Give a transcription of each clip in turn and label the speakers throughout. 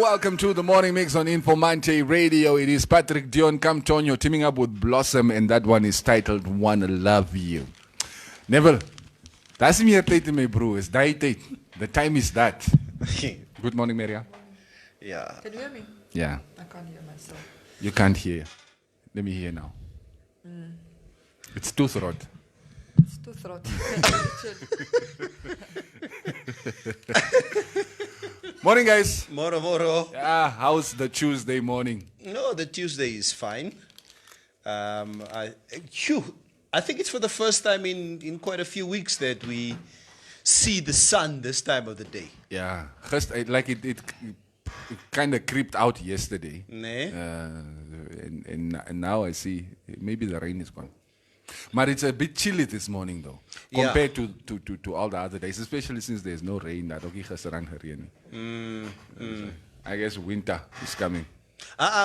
Speaker 1: Welcome to the Morning Mix on Informanté Radio. It is Patrick Dion Camtonio teaming up with Blossom, and that one is titled Wanna Love You. Neville, that's me at my bro. It's that date. The time is that. Good morning, Maria.
Speaker 2: Yeah.
Speaker 3: Can you hear me?
Speaker 1: Yeah.
Speaker 3: I can't hear myself.
Speaker 1: You can't hear. Let me hear now. It's too throat.
Speaker 3: It's too throat.
Speaker 2: Morning, guys. Moro.
Speaker 1: Yeah, how's the Tuesday morning?
Speaker 2: No, the Tuesday is fine. I think it's for the first time in quite a few weeks that we see the sun this time of the day.
Speaker 1: Yeah, just like it kind of creeped out yesterday.
Speaker 2: Nee.
Speaker 1: And now I see maybe the rain is gone. But it's a bit chilly this morning, though, compared to all the other days, especially since there's no rain. I guess winter is coming.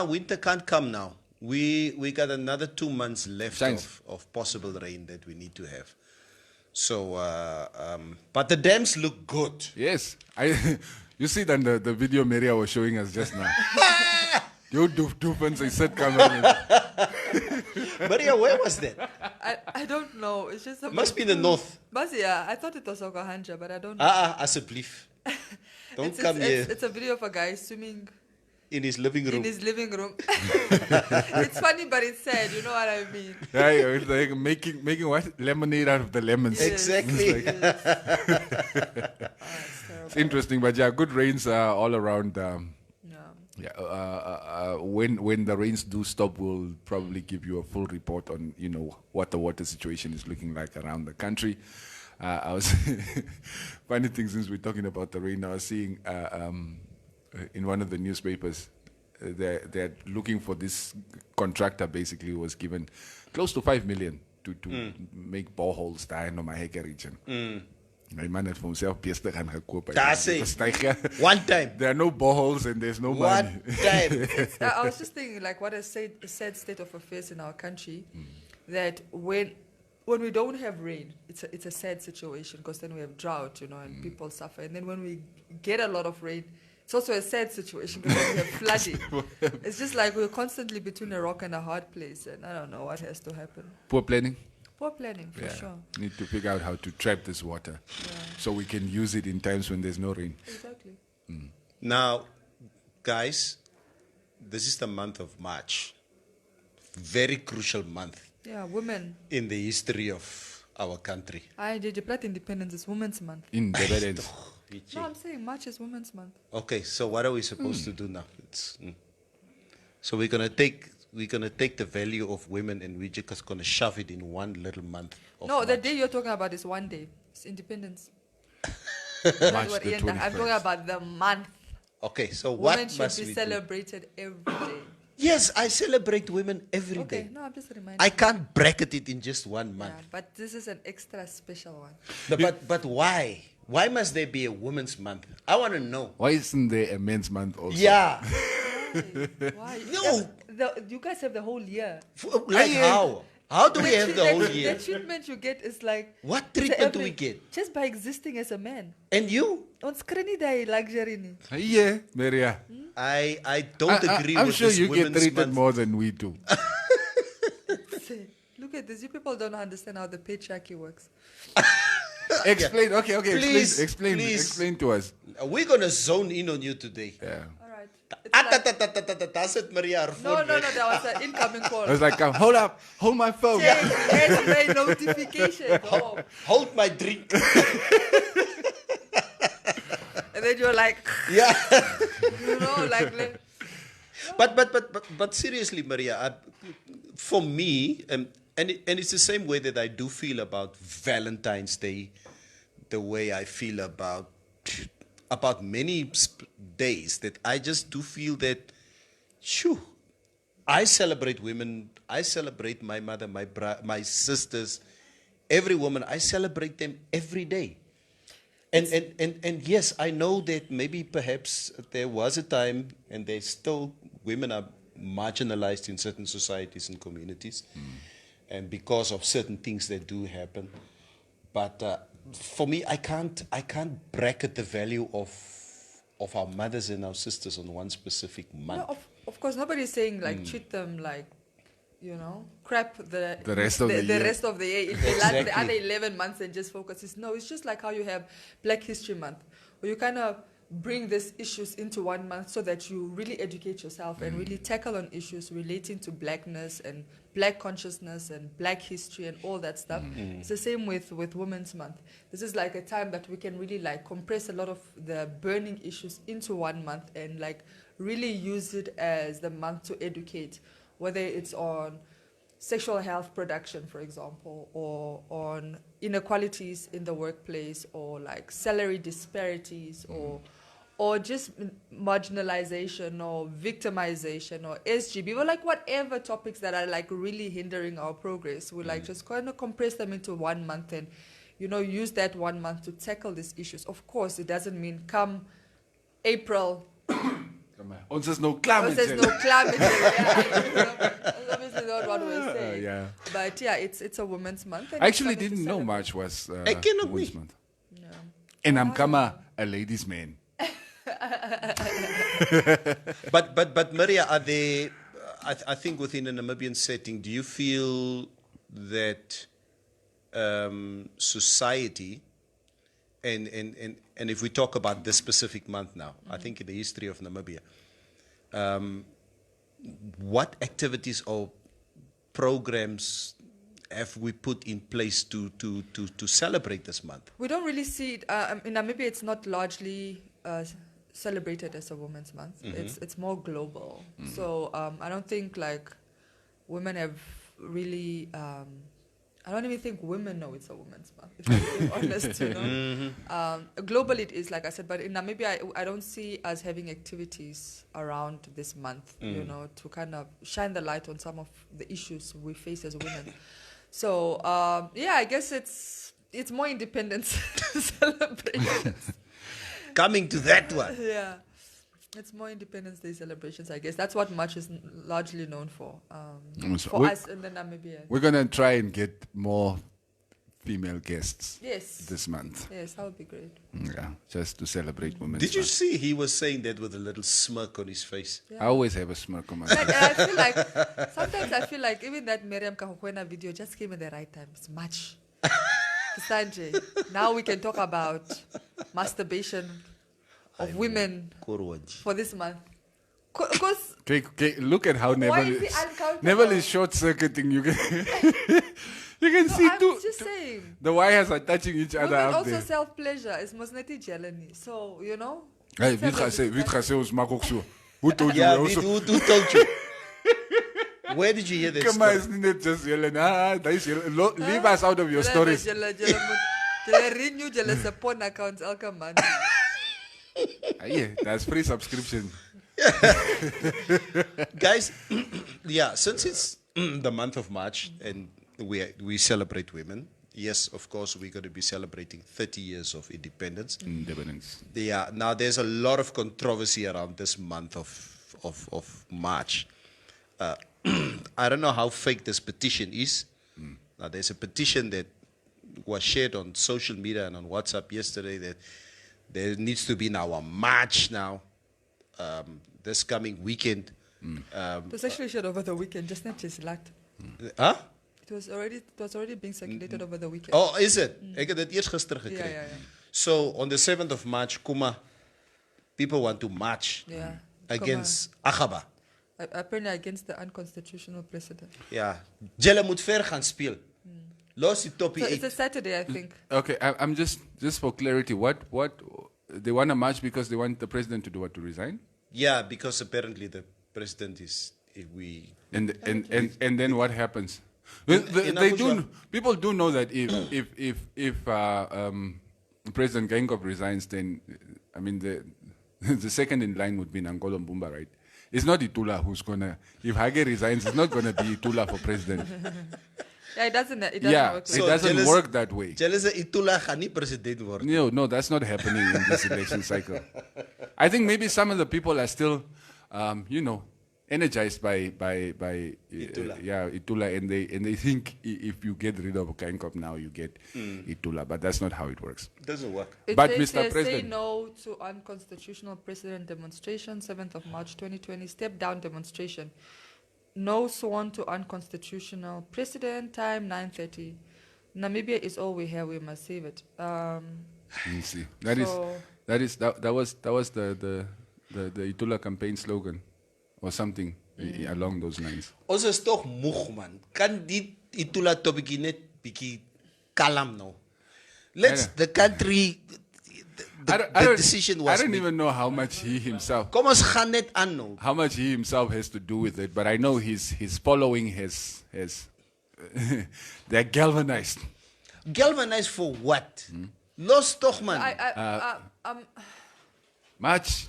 Speaker 2: Winter can't come now. We got another 2 months left of possible rain that we need to have. So, but the dams look good.
Speaker 1: Yes. You see that the video Maria was showing us just now. You doof and say sit camera.
Speaker 2: Maria, where was that?
Speaker 3: I don't know. It's just
Speaker 2: must be the north.
Speaker 3: Yeah, I thought it was Okahanja, but I don't know.
Speaker 2: Asseblief. Don't come here.
Speaker 3: It's a video of a guy swimming
Speaker 2: in his living room.
Speaker 3: It's funny, but it's sad. You know what I mean?
Speaker 1: Yeah, it's like making what? Lemonade out of the lemons.
Speaker 2: Yes, exactly.
Speaker 1: It's interesting, but yeah, good rains all around. When the rains do stop, we'll probably give you a full report on what the water situation is looking like around the country. I was funny thing, since we're talking about the rain, I was seeing in one of the newspapers they're looking for this contractor. Basically, who was given close to 5 million to make boreholes there in the Maheke region. My man had for himself
Speaker 2: one time.
Speaker 1: There are no boreholes and there's no money.
Speaker 2: One time.
Speaker 3: I was just thinking, like, what a sad state of affairs in our country. That when we don't have rain, it's a sad situation, because then we have drought, and people suffer. And then when we get a lot of rain, it's also a sad situation because we have flooding. It's just like we're constantly between a rock and a hard place, and I don't know what has to happen.
Speaker 1: Poor planning.
Speaker 3: Poor planning, for sure.
Speaker 1: Need to figure out how to trap this water so we can use it in times when there's no rain.
Speaker 3: Exactly.
Speaker 2: Now, guys, this is the month of March. Very crucial month.
Speaker 3: Yeah, women.
Speaker 2: In the history of our country.
Speaker 3: Independence is Women's Month.
Speaker 1: Independence.
Speaker 3: No, I'm saying March is Women's Month.
Speaker 2: Okay, so what are we supposed to do now? So we're gonna take the value of women and we're just gonna shove it in one little month.
Speaker 3: No, the day you're talking about is one day. It's Independence.
Speaker 1: March the 21st.
Speaker 3: I'm talking about the month.
Speaker 2: Okay, so
Speaker 3: women
Speaker 2: what must
Speaker 3: should be
Speaker 2: we
Speaker 3: celebrated every day.
Speaker 2: Yes, I celebrate women every day.
Speaker 3: Okay, no, I'm just reminding.
Speaker 2: I can't bracket it in just 1 month.
Speaker 3: Yeah, but this is an extra special one.
Speaker 2: But why? Why must there be a women's month? I want to know.
Speaker 1: Why isn't there a men's month also?
Speaker 2: Yeah.
Speaker 3: Why?
Speaker 2: No.
Speaker 3: You guys have the whole year.
Speaker 2: Like how? How do we have the whole year?
Speaker 3: The treatment you get is like...
Speaker 2: What treatment do we get?
Speaker 3: Just by existing as a man.
Speaker 2: And you?
Speaker 3: On screen day luxury.
Speaker 1: Yeah, Maria.
Speaker 2: I don't agree
Speaker 1: I'm
Speaker 2: with
Speaker 1: sure
Speaker 2: this
Speaker 1: you get treated
Speaker 2: month.
Speaker 1: more than we do.
Speaker 3: Look at this. You people don't understand how the patriarchy works.
Speaker 1: Explain. Okay.
Speaker 2: Please,
Speaker 1: Explain to us.
Speaker 2: We're going to zone in on you today.
Speaker 1: Yeah.
Speaker 3: All right. It's
Speaker 2: That's it, Maria.
Speaker 3: no, that was an incoming call.
Speaker 1: I was like, hold up, hold my phone.
Speaker 3: There's my notification. Oh.
Speaker 2: Hold my drink.
Speaker 3: And then you're like,
Speaker 2: Yeah.
Speaker 3: like
Speaker 2: But seriously, Maria, for me, and it's the same way that I do feel about Valentine's Day, the way I feel about many days, that I just do feel that, I celebrate women, I celebrate my mother, my sisters, every woman, I celebrate them every day. And yes, I know that maybe perhaps there was a time, and there's still, women are marginalized in certain societies and communities, and because of certain things that do happen. But for me, I can't bracket the value of our mothers and our sisters on one specific month.
Speaker 3: No, of course, nobody's saying treat them like, crap the
Speaker 1: rest of the year.
Speaker 3: rest of the year. If they like the other 11 months and just focus. No, it's just like how you have Black History Month, where you kind of bring these issues into 1 month so that you really educate yourself and really tackle on issues relating to blackness and black consciousness and black history and all that stuff. It's the same with Women's Month. This is like a time that we can really compress a lot of the burning issues into 1 month and really use it as the month to educate, whether it's on sexual health production, for example, or on inequalities in the workplace, or salary disparities, or just marginalization or victimization or SGB, or whatever topics that are really hindering our progress. We just kind of compress them into 1 month and, use that 1 month to tackle these issues. Of course, it doesn't mean come April.
Speaker 1: Ons is nou klaar met
Speaker 3: There's
Speaker 1: julle.
Speaker 3: no climate change. That's obviously not what we're saying.
Speaker 1: Yeah.
Speaker 3: But yeah, it's a Women's Month. And
Speaker 1: I actually
Speaker 3: it's something
Speaker 1: didn't
Speaker 3: to
Speaker 1: know
Speaker 3: celebrate.
Speaker 1: March was
Speaker 2: I cannot
Speaker 1: Women's
Speaker 2: be.
Speaker 1: Month.
Speaker 3: Yeah.
Speaker 1: And I'm kama a ladies' man.
Speaker 2: But Maria, are they? I think within a Namibian setting, do you feel that society, and if we talk about this specific month now, I think in the history of Namibia, what activities or programs have we put in place to celebrate this month?
Speaker 3: We don't really see it. In Namibia, it's not largely celebrated as a Women's Month. It's more global. So I don't think women have really. I don't even think women know it's a Women's Month, if I'm being honest. Globally, it is, like I said, but in Namibia, I don't see us having activities around this month, to kind of shine the light on some of the issues we face as women. So, I guess it's more independence celebrations.
Speaker 2: Coming to that one.
Speaker 3: Yeah. It's more Independence Day celebrations, I guess. That's what March is largely known for. For us in the Namibia.
Speaker 1: We're going to try and get more female guests this month.
Speaker 3: Yes, that would be great.
Speaker 1: Yeah, just to celebrate Women's
Speaker 2: Did you
Speaker 1: Month.
Speaker 2: see he was saying that with a little smirk on his face?
Speaker 3: Yeah.
Speaker 1: I always have a smirk on my face.
Speaker 3: Sometimes I feel like even that Miriam Kahukwena video just came at the right time. It's March. Sanjay, now we can talk about masturbation of women for this month. Because
Speaker 1: Okay, look at how
Speaker 3: why
Speaker 1: Neville
Speaker 3: is it uncomfortable?
Speaker 1: Neville is short-circuiting. You can you can see
Speaker 3: I'm
Speaker 1: two.
Speaker 3: just saying.
Speaker 1: The wires are touching each other
Speaker 3: Women
Speaker 1: out
Speaker 3: also
Speaker 1: there.
Speaker 3: self-pleasure. It's mosneti jelani. So,
Speaker 1: Hey, wie gaat ze ons maak ook zo? Who told you?
Speaker 2: Yeah,
Speaker 1: we also?
Speaker 2: who told you? Where did you hear that
Speaker 1: Come on,
Speaker 2: story?
Speaker 1: it's not just yelling. That is yelling. Leave us out of your stories.
Speaker 3: Jelle renew jelle se porn accounts elke maand.
Speaker 1: Yeah, that's free subscription.
Speaker 2: Guys, since it's the month of March and we celebrate women, yes, of course, we're going to be celebrating 30 years of independence.
Speaker 1: Independence.
Speaker 2: Yeah, now there's a lot of controversy around this month of March. I don't know how fake this petition is. Now, there's a petition that was shared on social media and on WhatsApp yesterday that there needs to be now a march now, this coming weekend.
Speaker 3: It was actually shared over the weekend, just not just like.
Speaker 2: Huh?
Speaker 3: It was already being circulated over the weekend.
Speaker 2: Oh, is it? Ek het dit eers gister gekry.
Speaker 3: Yeah.
Speaker 2: So on the 7th of March, Kuma, people want to march
Speaker 3: Yeah.
Speaker 2: against Agaba.
Speaker 3: Apparently against the unconstitutional precedent.
Speaker 2: Ja, julle moet ver gaan speel. Los die toppie
Speaker 3: So it's a
Speaker 2: uit.
Speaker 3: Saturday, I think.
Speaker 1: Okay, I'm just for clarity. What they want to march because they want the president to do what, to resign?
Speaker 2: Yeah, because apparently the president is
Speaker 1: And then what happens? Well,
Speaker 2: in
Speaker 1: they
Speaker 2: Abuja.
Speaker 1: do. People do know that if President Geingob resigns, then I mean the second in line would be Nangolo Mbumba, right? It's not Itula who's gonna. If Hage resigns, it's not gonna be Itula for president.
Speaker 3: Yeah, it doesn't work.
Speaker 1: It doesn't
Speaker 2: jealous-
Speaker 1: work that way.
Speaker 2: Julle se Itula gaan nie president word.
Speaker 1: No, that's not happening in this election cycle. I think maybe some of the people are still, energized by
Speaker 2: Itula.
Speaker 1: Itula, and they think if you get rid of Geingob now, you get Itula, but that's not how it works.
Speaker 2: Doesn't work.
Speaker 3: It
Speaker 1: But
Speaker 3: says
Speaker 1: Mr.
Speaker 3: here,
Speaker 1: President-
Speaker 3: say no to unconstitutional precedent demonstration, 7th of March 2020, step down demonstration. No sworn to unconstitutional precedent, time 9:30. Namibia is all we have, we must save it.
Speaker 1: You see, that was the Itula campaign slogan, or something along those lines.
Speaker 2: Ons is tog moeg man. Kan die Itula topikie net bietjie kalm nou. Let's the country the decision was
Speaker 1: I don't
Speaker 2: made.
Speaker 1: even know how much he himself
Speaker 2: Kom ons gaan net aan nou.
Speaker 1: how much he himself has to do with it, but I know his following has they're galvanized.
Speaker 2: Galvanized for what? Los tog man.
Speaker 1: Much.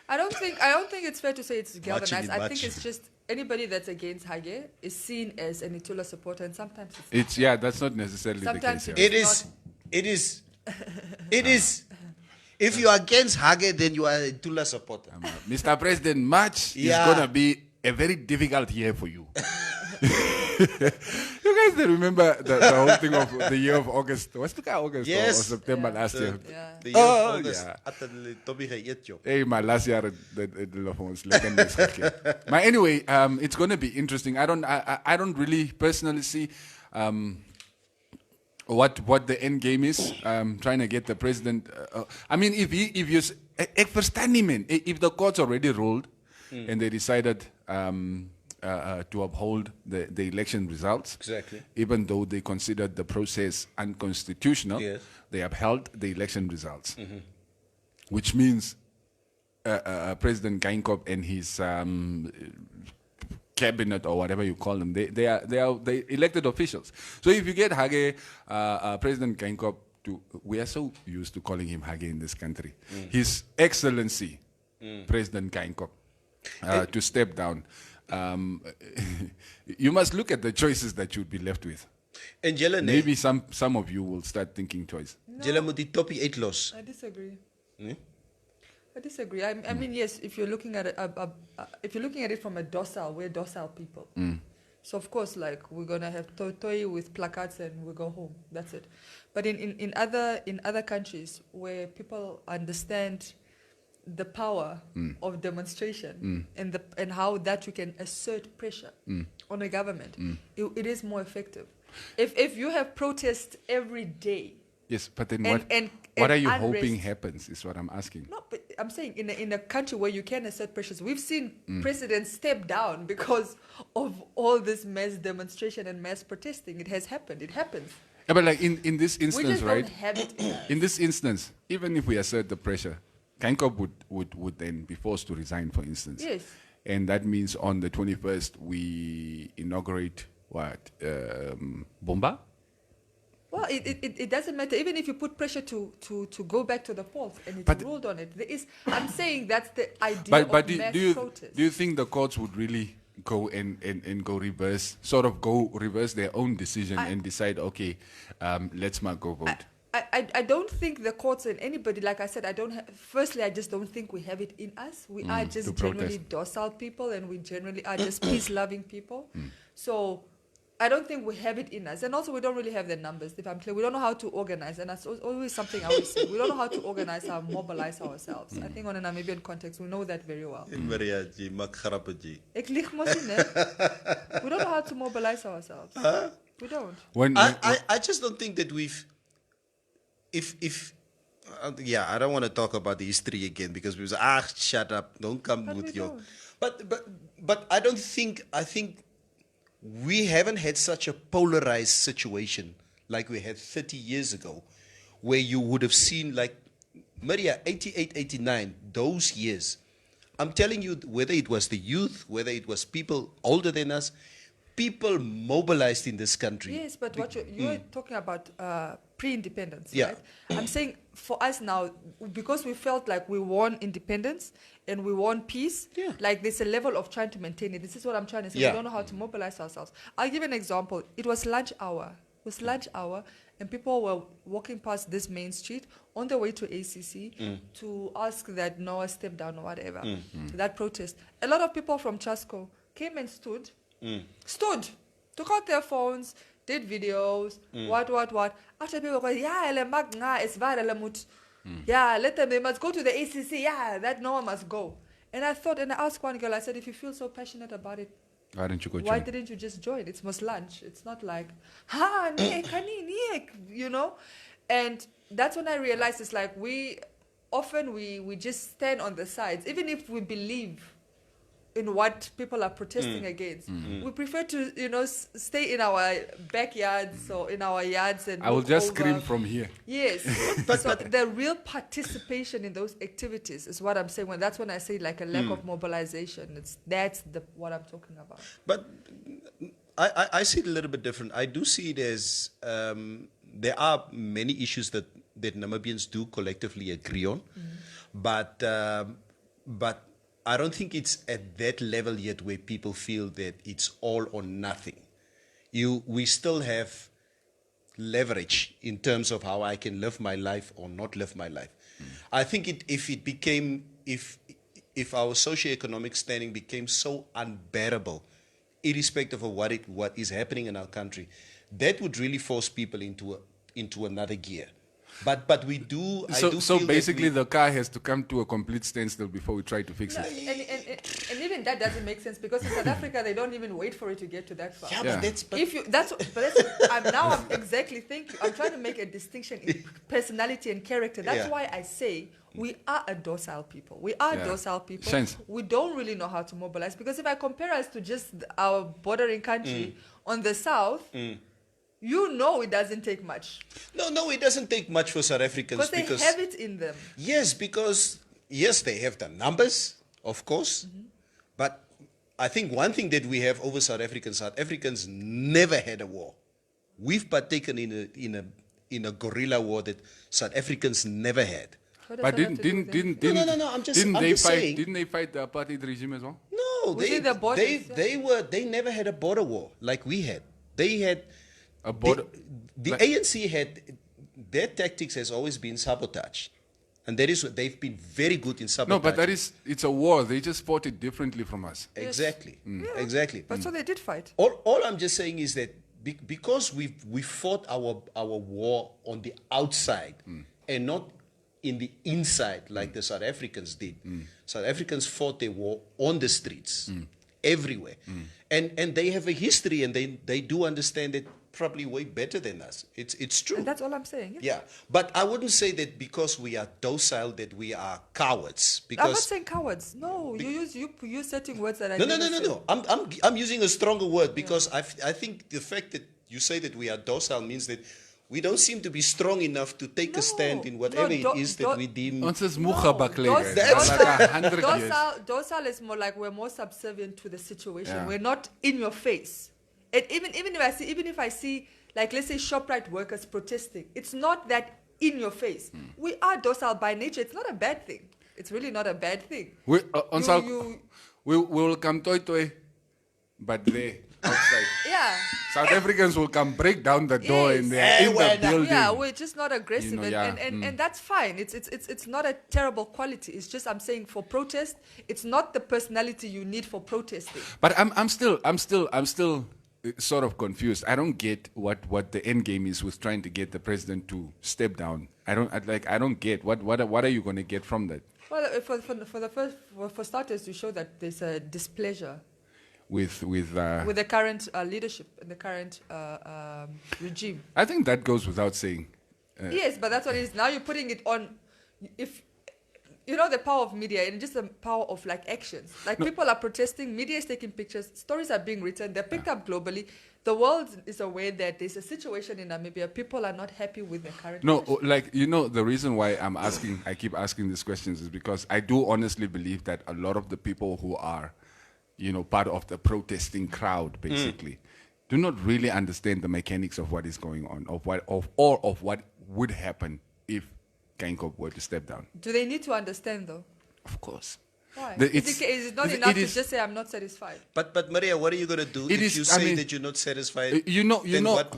Speaker 3: I don't think it's fair to say it's galvanized. I think
Speaker 2: much.
Speaker 3: it's just anybody that's against Hage is seen as an Itula supporter, and sometimes it's
Speaker 1: It's that's not necessarily
Speaker 3: Sometimes
Speaker 1: the case.
Speaker 3: it's-
Speaker 2: It is. If you are against Hage, then you are a Tula supporter.
Speaker 1: Mr. President, March
Speaker 2: Yeah.
Speaker 1: is gonna be a very difficult year for you. You guys don't remember the whole thing of the year of August? Was it August
Speaker 2: Yes.
Speaker 1: or September last year?
Speaker 3: yeah.
Speaker 2: The year
Speaker 1: Oh,
Speaker 2: of August,
Speaker 1: yeah.
Speaker 2: at hulle toppie geëet joh.
Speaker 1: Hey, my last year But anyway, it's going to be interesting. I don't really personally see what the end game is. Trying to get the president. I mean, if the courts already ruled and they decided to uphold the election results,
Speaker 2: Exactly.
Speaker 1: even though they considered the process unconstitutional,
Speaker 2: Yes.
Speaker 1: they upheld the election results, which means President Geingob and his cabinet or whatever you call them, they are elected officials. So if you get Hage, President Geingob, we are so used to calling him Hage in this country, His Excellency President Geingob, to step down. You must look at the choices that you'd be left with.
Speaker 2: En julle nee,
Speaker 1: Maybe some of you will start thinking twice.
Speaker 2: julle moet die toppie uitlos.
Speaker 3: I disagree.
Speaker 2: Nee?
Speaker 3: I disagree. I mean, yes, if you're looking at it from we're docile people. So of course, like we're gonna have toy with placards and we go home. That's it. But in other countries where people understand the power of demonstration and how that you can assert pressure on a government, it is more effective. If you have protests every day.
Speaker 1: Yes, but then
Speaker 3: And
Speaker 1: what are you
Speaker 3: unrest.
Speaker 1: hoping happens is what I'm asking.
Speaker 3: No, but I'm saying in a country where you can assert pressures, we've seen presidents step down because of all this mass demonstration and mass protesting. It has happened. It happens.
Speaker 1: Yeah, but like in this
Speaker 3: We
Speaker 1: instance,
Speaker 3: just
Speaker 1: right?
Speaker 3: don't have it in us.
Speaker 1: In this instance, even if we assert the pressure, Geingob would then be forced to resign, for instance.
Speaker 3: Yes.
Speaker 1: And that means on the 21st, we inaugurate what? Bomba?
Speaker 3: Well, it doesn't matter. Even if you put pressure to go back to the polls and it's
Speaker 1: But-
Speaker 3: ruled on it, I'm saying that's the idea
Speaker 1: But
Speaker 3: of
Speaker 1: do
Speaker 3: mass
Speaker 1: you
Speaker 3: protest.
Speaker 1: do you think the courts would really go and go reverse their own decision and decide, okay, let's not go vote?
Speaker 3: I don't think the courts and anybody, like I said, firstly, I just don't think we have it in us. We are just
Speaker 1: to
Speaker 3: generally
Speaker 1: protest.
Speaker 3: docile people and we generally are just peace-loving people. So I don't think we have it in us. And also we don't really have the numbers, if I'm clear. We don't know how to organize. And that's always something I always say. We don't know how to organize or mobilize ourselves. I think on a Namibian context, we know that very well.
Speaker 2: En Maria, jy maak grappe jy.
Speaker 3: Ek lieg mos nie, né? We don't know how to mobilize ourselves. We don't.
Speaker 2: I just don't think that we've, if yeah, I don't want to talk about the history again because we was shut up, don't come
Speaker 3: But
Speaker 2: with
Speaker 3: we
Speaker 2: your,
Speaker 3: don't.
Speaker 2: but I think we haven't had such a polarized situation like we had 30 years ago, where you would have seen like Maria 88, 89, those years. I'm telling you, whether it was the youth, whether it was people older than us, people mobilized in this country.
Speaker 3: Yes, but what you're talking about pre-independence,
Speaker 2: Yeah.
Speaker 3: right? I'm saying for us now, because we felt like we won independence and we won peace,
Speaker 2: Yeah.
Speaker 3: like there's a level of trying to maintain it. This is what I'm trying to say.
Speaker 2: Yeah.
Speaker 3: We don't know how to mobilize ourselves. I'll give an example. It was lunch hour. It was lunch hour, and people were walking past this main street on their way to ACC to ask that Noah step down or whatever. That protest. A lot of people from Chasco came and stood, took out their phones, did videos, what. After people go, yeah, it's viral. Yeah, let them, they must go to the ACC. Yeah, that Noah must go. And I thought, and I asked one girl, I said, if you feel so passionate about it,
Speaker 1: Why didn't you go
Speaker 3: why
Speaker 1: join?
Speaker 3: didn't you just join? It's most lunch. It's not like, you know? And that's when I realized it's like we just stand on the sides. Even if we believe in what people are protesting against, we prefer to, stay in our backyards or in our yards and
Speaker 1: I will
Speaker 3: look
Speaker 1: just
Speaker 3: over.
Speaker 1: scream from here.
Speaker 3: Yes, but the real participation in those activities is what I'm saying. That's when I say like a lack of mobilization. That's what I'm talking about.
Speaker 2: But I see it a little bit different. I do see it as there are many issues that Namibians do collectively agree on, but I don't think it's at that level yet where people feel that it's all or nothing. We still have leverage in terms of how I can live my life or not live my life. I think if our socioeconomic standing became so unbearable, irrespective of what is happening in our country, that would really force people into another gear. But we do.
Speaker 1: So basically, the car has to come to a complete standstill before we try to fix
Speaker 3: No,
Speaker 1: it.
Speaker 3: and even that doesn't make sense because in South Africa they don't even wait for it to get to that far.
Speaker 2: Yeah,
Speaker 1: Yeah.
Speaker 2: but that's. But
Speaker 3: If you I'm exactly thinking. I'm trying to make a distinction in personality and character. That's
Speaker 2: Yeah.
Speaker 3: why I say we are a docile people. We are
Speaker 1: Yeah.
Speaker 3: docile people.
Speaker 1: Sense.
Speaker 3: We don't really know how to mobilize because if I compare us to just our bordering country on the south, it doesn't take much
Speaker 2: no, it doesn't take much for South Africans
Speaker 3: because they have it in them.
Speaker 2: Yes, because they have the numbers, of course, but I think one thing that we have over South Africans never had a war. We've partaken in a guerrilla war that South Africans never had.
Speaker 3: What does
Speaker 1: But
Speaker 3: that have to do with anything?
Speaker 2: No, I'm just saying.
Speaker 1: Didn't they fight the apartheid regime as well?
Speaker 2: No,
Speaker 3: Within the borders,
Speaker 2: they never had a border war like we had. They had
Speaker 1: A border.
Speaker 2: the ANC had their tactics has always been sabotage, and that is what they've been very good in sabotage.
Speaker 1: No, but it's a war. They just fought it differently from us.
Speaker 2: exactly,
Speaker 3: Yeah.
Speaker 2: exactly.
Speaker 3: But so they did fight.
Speaker 2: All I'm just saying is that because we fought our war on the outside and not in the inside like the South Africans did. South Africans fought their war on the streets, everywhere, and they have a history and they do understand it probably way better than us. It's true.
Speaker 3: And that's all I'm saying.
Speaker 2: Yeah, but I wouldn't say that because we are docile that we are cowards.
Speaker 3: I'm not
Speaker 2: Because
Speaker 3: saying cowards. No, you use certain words that I
Speaker 2: no.
Speaker 3: never said.
Speaker 2: I'm using a stronger word because I think the fact that you say that we are docile means that we don't seem to be strong enough to take a stand in whatever it is that we deem.
Speaker 1: Ons is moeg gebakle, guys.
Speaker 2: That's-
Speaker 1: Like 100 years.
Speaker 3: Docile is more like we're more subservient to the situation.
Speaker 1: Yeah.
Speaker 3: We're not in your face. And even if I see like let's say ShopRite workers protesting, it's not that in your face. We are docile by nature. It's not a bad thing. It's really not a bad thing.
Speaker 1: We
Speaker 3: You-
Speaker 1: will come toy, but they outside.
Speaker 3: Yeah.
Speaker 1: South Africans will come break down the door
Speaker 3: Yes.
Speaker 1: and they're in the building.
Speaker 3: Yeah, we're just not aggressive,
Speaker 1: You know,
Speaker 3: and that's fine. It's not a terrible quality. It's just I'm saying for protest, it's not the personality you need for protesting.
Speaker 1: But I'm still sort of confused. I don't get what the end game is with trying to get the president to step down. I don't get what are you going to get from that?
Speaker 3: Well, for starters, to show that there's a displeasure.
Speaker 1: with
Speaker 3: the current leadership and the current regime.
Speaker 1: I think that goes without saying.
Speaker 3: Yes, but that's what it is. Now you're putting it on. If you know the power of media and just the power of like actions. Like people are protesting, media is taking pictures, stories are being written, they're picked up globally. The world is aware that there's a situation in Namibia. People are not happy with the current leadership.
Speaker 1: Like, the reason why I keep asking these questions is because I do honestly believe that a lot of the people who are, part of the protesting crowd, basically, do not really understand the mechanics of what is going on, of what would happen if Geingob were to step down.
Speaker 3: Do they need to understand, though?
Speaker 1: Of course.
Speaker 3: Why? Is it not enough to just say, I'm not satisfied?
Speaker 2: But Maria, what are you going to do if you say that you're not satisfied?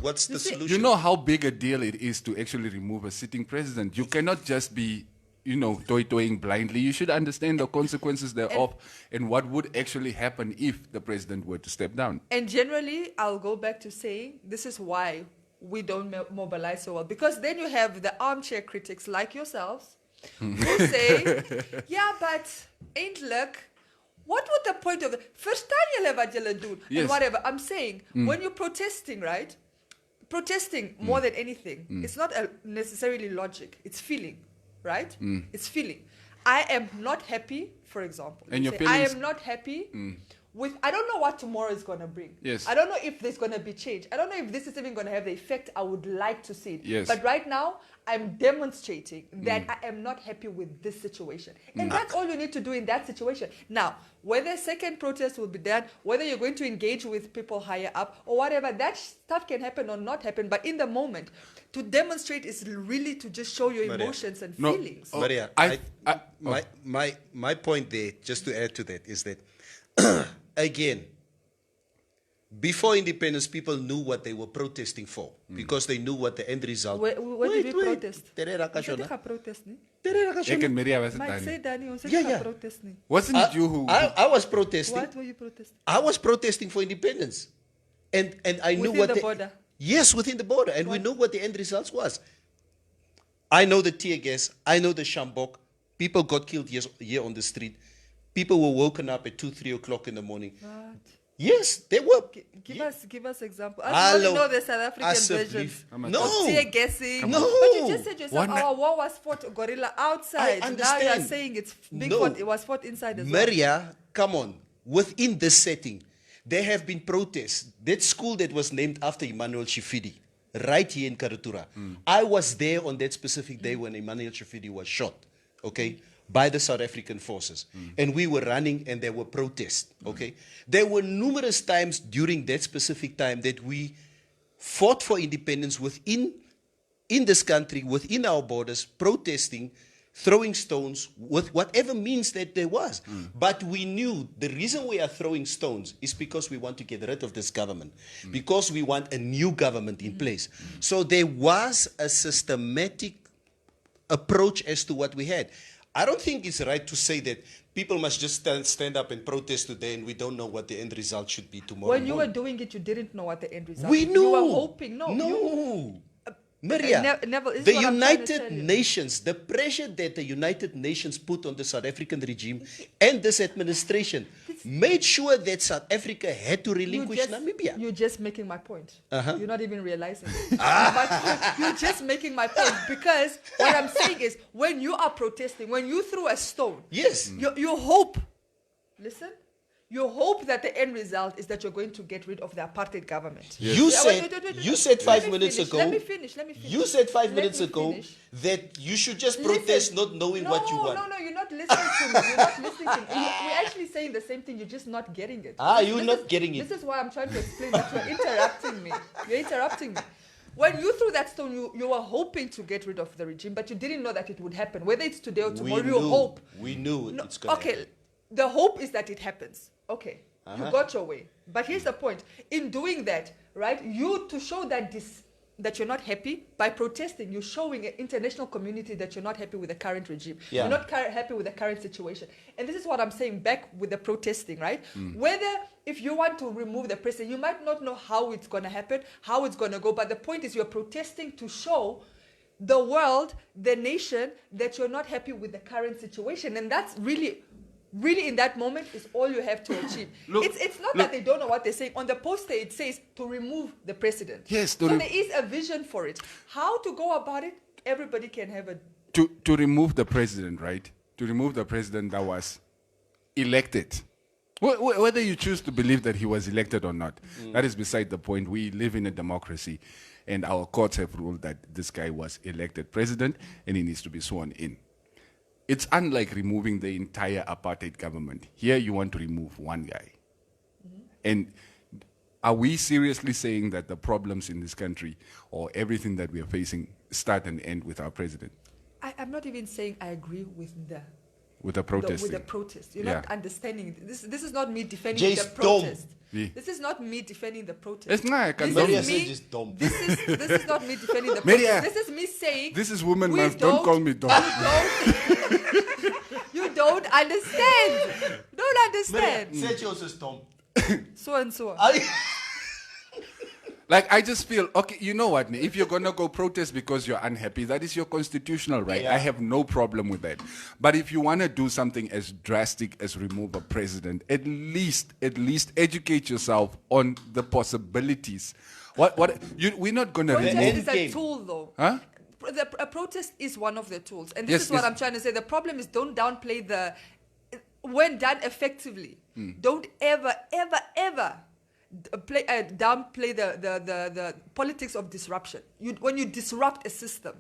Speaker 2: What's the solution?
Speaker 1: You know how big a deal it is to actually remove a sitting president. You cannot just be, toying blindly. You should understand the consequences thereof and what would actually happen if the president were to step down.
Speaker 3: And generally, I'll go back to saying this is why we don't mobilize so well. Because then you have the armchair critics like yourselves who say, yeah, but ain't luck. What would the point of the first time you'll ever do and whatever? I'm saying when you're protesting, right? Protesting more than anything, it's not necessarily logic. It's feeling, right? It's feeling. I am not happy, for example.
Speaker 1: And your
Speaker 3: I am not happy with, I don't know what tomorrow is going to bring.
Speaker 1: Yes.
Speaker 3: I don't know if there's going to be change. I don't know if this is even going to have the effect I would like to see it.
Speaker 1: Yes.
Speaker 3: But right now, I'm demonstrating that I am not happy with this situation. And that's all you need to do in that situation. Now, whether a second protest will be done, whether you're going to engage with people higher up or whatever, that stuff can happen or not happen. But in the moment, to demonstrate is really to just show your emotions and feelings.
Speaker 2: Maria, my point there, just to add to that, is that, again, before independence, people knew what they were protesting for because they knew what the end result.
Speaker 3: Where did we protest?
Speaker 1: Wasn't it you who?
Speaker 2: I was protesting.
Speaker 3: What were you protesting?
Speaker 2: I was protesting for independence, and I knew
Speaker 3: Within
Speaker 2: what
Speaker 3: the border?
Speaker 2: Yes, within the border, and we knew what the end results was. I know the tear gas. I know the shambok. People got killed here on the street. People were woken up at 2-3 o'clock in the morning.
Speaker 3: What?
Speaker 2: Yes, they were.
Speaker 3: Give us example. I don't know the South African version.
Speaker 2: No.
Speaker 3: Tear gassing.
Speaker 2: No.
Speaker 3: But you just said yourself, our war was fought guerrilla outside.
Speaker 2: I understand.
Speaker 3: Now you are saying it's being fought, it was fought inside as well.
Speaker 2: Maria, come on. Within this setting, there have been protests. That school that was named after Emmanuel Shifidi, right here in Karatura. I was there on that specific day when Emmanuel Shifidi was shot, okay, by the South African forces. And we were running and there were protests, okay. There were numerous times during that specific time that we fought for independence in this country, within our borders, protesting, throwing stones, with whatever means that there was. But we knew the reason we are throwing stones is because we want to get rid of this government, because we want a new government in place. So there was a systematic approach as to what we had. I don't think it's right to say that people must just stand up and protest today and we don't know what the end result should be tomorrow.
Speaker 3: When you were doing it, you didn't know what the end result
Speaker 2: we
Speaker 3: was.
Speaker 2: knew.
Speaker 3: You were hoping.
Speaker 2: No. Maria,
Speaker 3: Neville,
Speaker 2: the United Nations, the pressure that the United Nations put on the South African regime and this administration made sure that South Africa had to relinquish Namibia.
Speaker 3: You're just making my point. You're not even realizing it. But you're just making my point because what I'm saying is when you are protesting, when you threw a stone,
Speaker 2: yes,
Speaker 3: you hope, listen, you hope that the end result is that you're going to get rid of the apartheid government.
Speaker 2: Yes. You said 5 minutes ago.
Speaker 3: Let me finish.
Speaker 2: You said 5 minutes ago that you should just protest not knowing what you want.
Speaker 3: No, you're not listening to me. You're not listening to me. We're actually saying the same thing. You're just not getting it.
Speaker 2: You're not getting it.
Speaker 3: This is why I'm trying to explain that you're interrupting me. You're interrupting me. When you threw that stone, you were hoping to get rid of the regime, but you didn't know that it would happen. Whether it's today or tomorrow, you hope.
Speaker 2: We knew it's going to happen.
Speaker 3: Okay, the hope is that it happens. Okay, you got your way. But here's the point. In doing that, right, to show that you're not happy, by protesting, you're showing an international community that you're not happy with the current regime.
Speaker 2: Yeah.
Speaker 3: You're not happy with the current situation. And this is what I'm saying back with the protesting, right? Whether if you want to remove the president, you might not know how it's going to happen, how it's going to go, but the point is you're protesting to show the world, the nation, that you're not happy with the current situation. And that's really really in that moment is all you have to achieve. It's not that they don't know what they're saying. On the poster it says to remove the president.
Speaker 1: Yes.
Speaker 3: So there is a vision for it. How to go about it, everybody can have a...
Speaker 1: To remove the president, right? To remove the president that was elected. Whether you choose to believe that he was elected or not, that is beside the point. We live in a democracy, and our courts have ruled that this guy was elected president and he needs to be sworn in. It's unlike removing the entire apartheid government. Here you want to remove one guy. And are we seriously saying that the problems in this country or everything that we are facing start and end with our president?
Speaker 3: I'm not even saying I agree with the
Speaker 1: protest.
Speaker 3: With the protest. You're
Speaker 1: Yeah.
Speaker 3: not understanding it. This is not me defending
Speaker 2: Jace
Speaker 3: the protest.
Speaker 1: Yeah.
Speaker 3: This is not me defending the protest.
Speaker 1: It's not. I can
Speaker 3: This
Speaker 2: Maria
Speaker 3: is
Speaker 2: said
Speaker 3: me-
Speaker 2: just dumb.
Speaker 3: This is not me defending the
Speaker 1: Maria,
Speaker 3: protest. This is me saying
Speaker 1: This is Women
Speaker 3: we
Speaker 1: Month. Don't call me dog.
Speaker 3: You don't understand. Don't understand.
Speaker 2: Sergio's is dumb.
Speaker 3: So and so.
Speaker 1: Like, I just feel, okay, you know what, if you're going to go protest because you're unhappy, that is your constitutional right.
Speaker 2: Yeah.
Speaker 1: I have no problem with that. But if you want to do something as drastic as remove a president, at least educate yourself on the possibilities. We're not going to
Speaker 3: Protest
Speaker 1: remove...
Speaker 3: is a
Speaker 2: game.
Speaker 3: tool, though.
Speaker 1: Huh?
Speaker 3: A protest is one of the tools. And this
Speaker 1: Yes,
Speaker 3: is what
Speaker 1: yes.
Speaker 3: I'm trying to say. The problem is don't downplay the... When done effectively, don't ever downplay the politics of disruption. When you disrupt a system,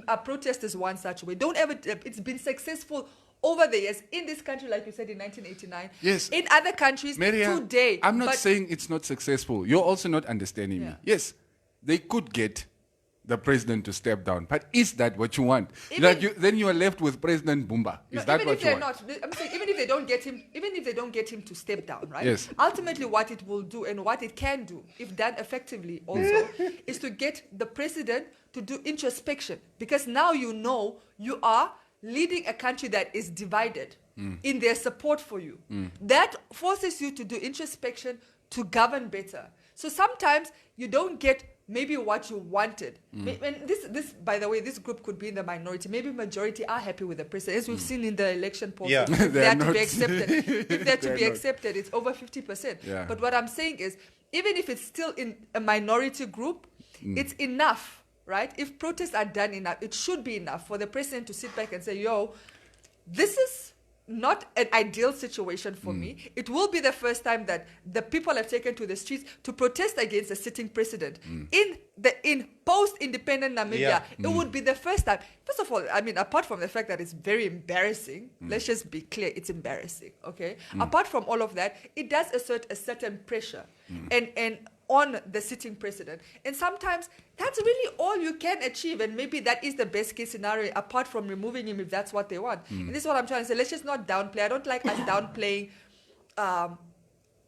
Speaker 3: a protest is one such way. Don't ever... It's been successful over the years in this country, like you said, in 1989.
Speaker 1: Yes.
Speaker 3: In other countries,
Speaker 1: Maria,
Speaker 3: today.
Speaker 1: I'm not
Speaker 3: but-
Speaker 1: saying it's not successful. You're also not understanding me.
Speaker 3: Yeah.
Speaker 1: Yes, they could get the president to step down, but is that what you want?
Speaker 3: Even-
Speaker 1: Then you are left with President Bumba. Is
Speaker 3: No,
Speaker 1: that
Speaker 3: even
Speaker 1: what
Speaker 3: if
Speaker 1: you
Speaker 3: they're
Speaker 1: want?
Speaker 3: not, I'm saying even if they don't get him to step down, right?
Speaker 1: Yes.
Speaker 3: Ultimately, what it will do and what it can do, if done effectively, also, is to get the president to do introspection, because now you know you are leading a country that is divided in their support for you. That forces you to do introspection to govern better. So sometimes you don't get maybe what you wanted. And this, by the way, this group could be in the minority. Maybe majority are happy with the president. As we've seen in the election poll,
Speaker 2: Yeah.
Speaker 3: if
Speaker 1: They
Speaker 3: they're
Speaker 1: are
Speaker 3: to
Speaker 1: not.
Speaker 3: be accepted, if they're to
Speaker 1: They're
Speaker 3: be
Speaker 1: not.
Speaker 3: accepted, it's over 50%.
Speaker 1: Yeah.
Speaker 3: But what I'm saying is, even if it's still in a minority group, it's enough, right? If protests are done enough, it should be enough for the president to sit back and say, yo, this is not an ideal situation for me. It will be the first time that the people have taken to the streets to protest against a sitting president. In post-independent Namibia,
Speaker 2: Yeah.
Speaker 3: it would be the first time. First of all, I mean, apart from the fact that it's very embarrassing, let's just be clear, it's embarrassing, okay? Apart from all of that, it does assert a certain pressure and on the sitting president. And sometimes that's really all you can achieve, and maybe that is the best case scenario, apart from removing him if that's what they want. And this is what I'm trying to say. Let's just not downplay. I don't like us downplaying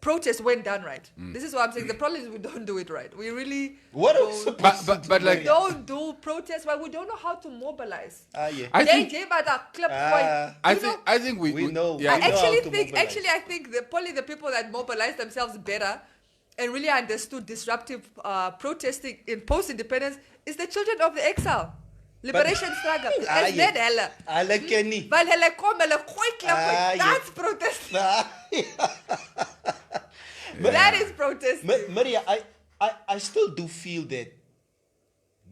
Speaker 3: protests when done right. This is what I'm saying. The problem is we don't do it right. We really
Speaker 2: What
Speaker 3: don't,
Speaker 2: else supposed
Speaker 1: But like,
Speaker 3: we don't do protests. Why? We don't know how to mobilize.
Speaker 2: yeah.
Speaker 1: I
Speaker 3: They
Speaker 1: think,
Speaker 3: gave us a clip
Speaker 2: Ah.
Speaker 3: point.
Speaker 1: I think
Speaker 2: We know.
Speaker 1: Yeah,
Speaker 3: I
Speaker 2: We know how
Speaker 3: actually
Speaker 2: to
Speaker 3: think
Speaker 2: mobilize.
Speaker 3: I think probably the people that mobilized themselves better and really understood disruptive protesting in post-independence is the children of the exile. Liberation struggle. As
Speaker 2: yeah.
Speaker 3: that hella.
Speaker 2: I like Kenny.
Speaker 3: But hella come, hella quite
Speaker 2: Ah, yeah.
Speaker 3: That's protesting. That is protesting.
Speaker 2: Maria, I still do feel that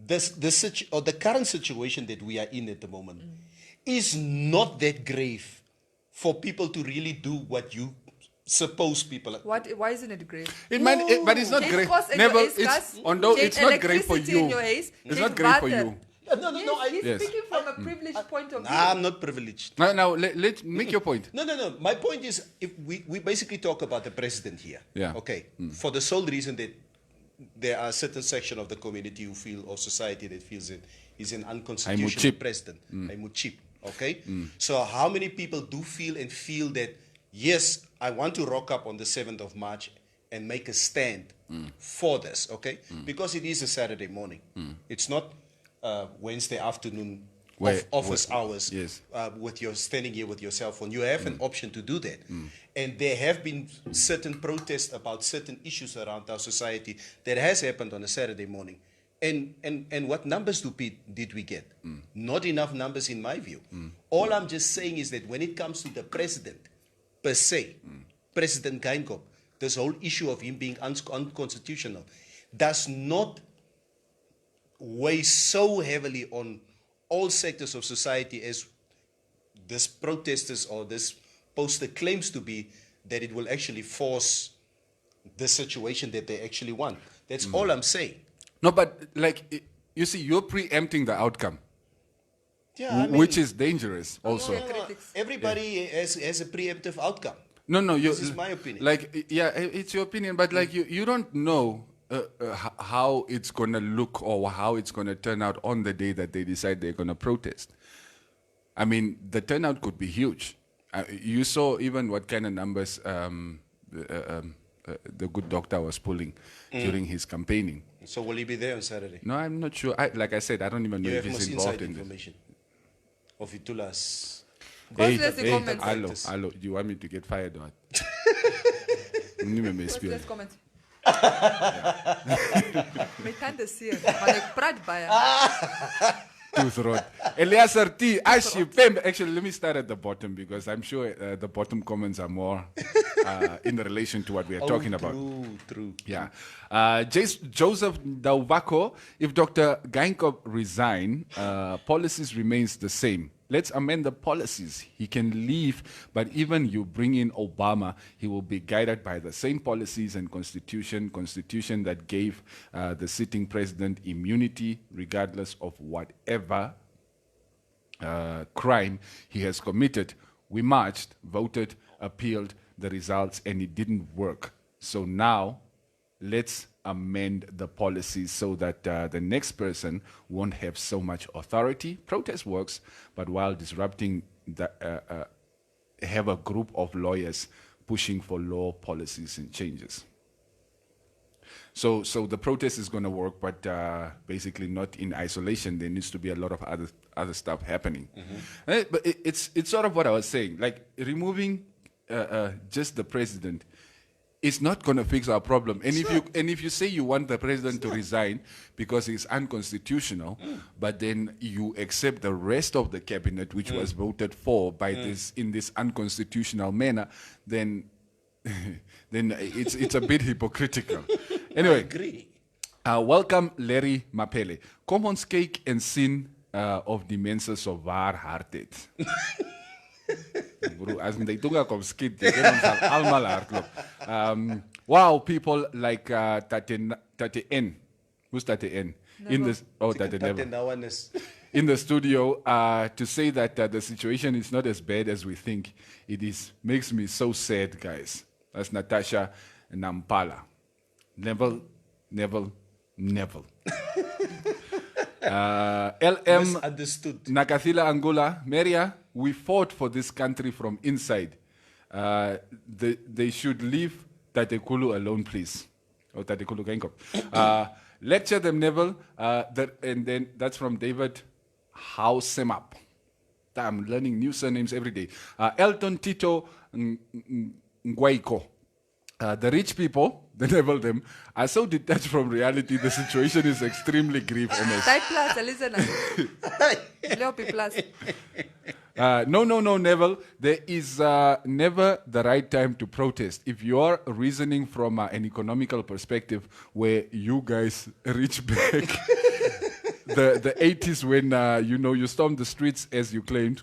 Speaker 2: the current situation that we are in at the moment is not that grave for people to really do what you suppose people are.
Speaker 3: Why isn't it great?
Speaker 1: it might, but it's not
Speaker 3: Change
Speaker 1: great.
Speaker 3: costs in
Speaker 1: Never,
Speaker 3: your haze gas,
Speaker 1: although
Speaker 3: change
Speaker 1: it's not great for
Speaker 3: electricity in
Speaker 1: you.
Speaker 3: your haze,
Speaker 1: It's
Speaker 3: change
Speaker 1: not great for
Speaker 3: water.
Speaker 1: you.
Speaker 2: No,
Speaker 3: Yes, he's
Speaker 1: Yes.
Speaker 3: speaking from a privileged point of view.
Speaker 2: I'm not privileged.
Speaker 1: Now let's make your point.
Speaker 2: No. My point is, if we basically talk about the president here.
Speaker 1: Yeah.
Speaker 2: Okay. For the sole reason that there are certain section of the community who feel, or society that feels it is an unconstitutional
Speaker 1: cheap.
Speaker 2: president. I'm cheap. Okay. So how many people do feel that, yes, I want to rock up on the 7th of March and make a stand for this. Okay. Because it is a Saturday morning. It's not Wednesday afternoon office hours.
Speaker 1: Yes.
Speaker 2: With your standing here with your cell phone, you have an option to do that. And there have been certain protests about certain issues around our society that has happened on a Saturday morning. And what numbers did we get? Not enough numbers in my view. All I'm just saying is that when it comes to the president, per se, President Geinkop, this whole issue of him being unconstitutional does not weigh so heavily on all sectors of society as this protesters or this poster claims to be, that it will actually force the situation that they actually want. That's all I'm saying.
Speaker 1: No, but like, you see, you're preempting the outcome,
Speaker 2: Yeah,
Speaker 1: which is dangerous also.
Speaker 2: Everybody has a preemptive outcome.
Speaker 1: No,
Speaker 2: This is my opinion.
Speaker 1: Like, yeah, it's your opinion, but like you don't know how it's going to look or how it's going to turn out on the day that they decide they're going to protest. I mean, the turnout could be huge. You saw even what kind of numbers the good doctor was pulling during his campaigning.
Speaker 2: So will he be there on Saturday?
Speaker 1: No, I'm not sure. Like I said, I don't even know
Speaker 2: You
Speaker 1: if
Speaker 2: have
Speaker 1: he's
Speaker 2: most
Speaker 1: involved
Speaker 2: inside
Speaker 1: in this.
Speaker 2: information of Itulas.
Speaker 3: Let's the comments.
Speaker 1: Hello, do you want me to get fired or what?
Speaker 3: Let's comment. Me tande sier, maar ik praat bij je.
Speaker 1: Tooth rot. Elias T. Ashi Pem. Actually, let me start at the bottom because I'm sure the bottom comments are more in relation to what we are talking about.
Speaker 2: True.
Speaker 1: Yeah. Joseph Dauvako, if Dr. Geinkop resign, policies remains the same. Let's amend the policies. He can leave, but even you bring in Obama, he will be guided by the same policies and constitution that gave the sitting president immunity regardless of whatever crime he has committed. We marched, voted, appealed the results, and it didn't work. So now, let's amend the policies so that the next person won't have so much authority. Protest works, but while disrupting have a group of lawyers pushing for law, policies, and changes. So the protest is going to work, but basically not in isolation. There needs to be a lot of other stuff happening. But it's sort of what I was saying. Like removing just the president is not going to fix our problem. And if you say you want the president to resign because he's unconstitutional, but then you accept the rest of the cabinet, which was voted for by this in this unconstitutional manner, then it's a bit hypocritical. Anyway,
Speaker 2: I agree.
Speaker 1: Welcome Larry Mapele. Kom ons kyk en sien of die mense so waar hart het. Bro, as they took a skit, they can allemaal hardloop. Wow, people like Tate N. Who's Tate N? In this, Tate Never. In the studio to say that the situation is not as bad as we think it is. Makes me so sad, guys. That's Natasha Nampala. Neville. LM
Speaker 2: Misunderstood.
Speaker 1: Nakathila Angola, Maria, we fought for this country from inside. They should leave Tatekulu alone, please. Or Tatekulu Geinkop. Lecture them, Neville. And then that's from David Hausemap. I'm learning new surnames every day. Elton Tito Nguaiko. The rich people, the Neville them, are so detached from reality, the situation is extremely grave, honest.
Speaker 3: Type plus, listener. Leopi plus.
Speaker 1: No, Neville. There is never the right time to protest. If you're reasoning from an economical perspective where you guys reach back the 80s when, you stormed the streets as you claimed,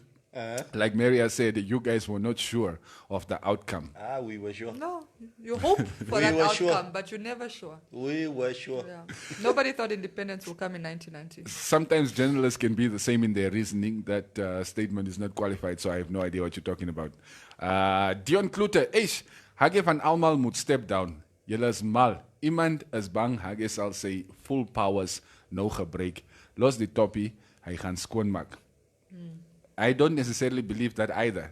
Speaker 1: like Maria said, you guys were not sure of the outcome.
Speaker 2: We were sure.
Speaker 3: No, you hope for that outcome, but you're never sure.
Speaker 2: We were sure.
Speaker 3: Yeah. Nobody thought independence would come in 1990.
Speaker 1: Sometimes journalists can be the same in their reasoning. That statement is not qualified, so I have no idea what you're talking about. Dion Klute, Eish, Hage van Almal moet step down. Julle is mal. Iemand is bang, Hage sal sê full powers, no gebruik. Los die toppie, hy gaan skoonmaak. I don't necessarily believe that either.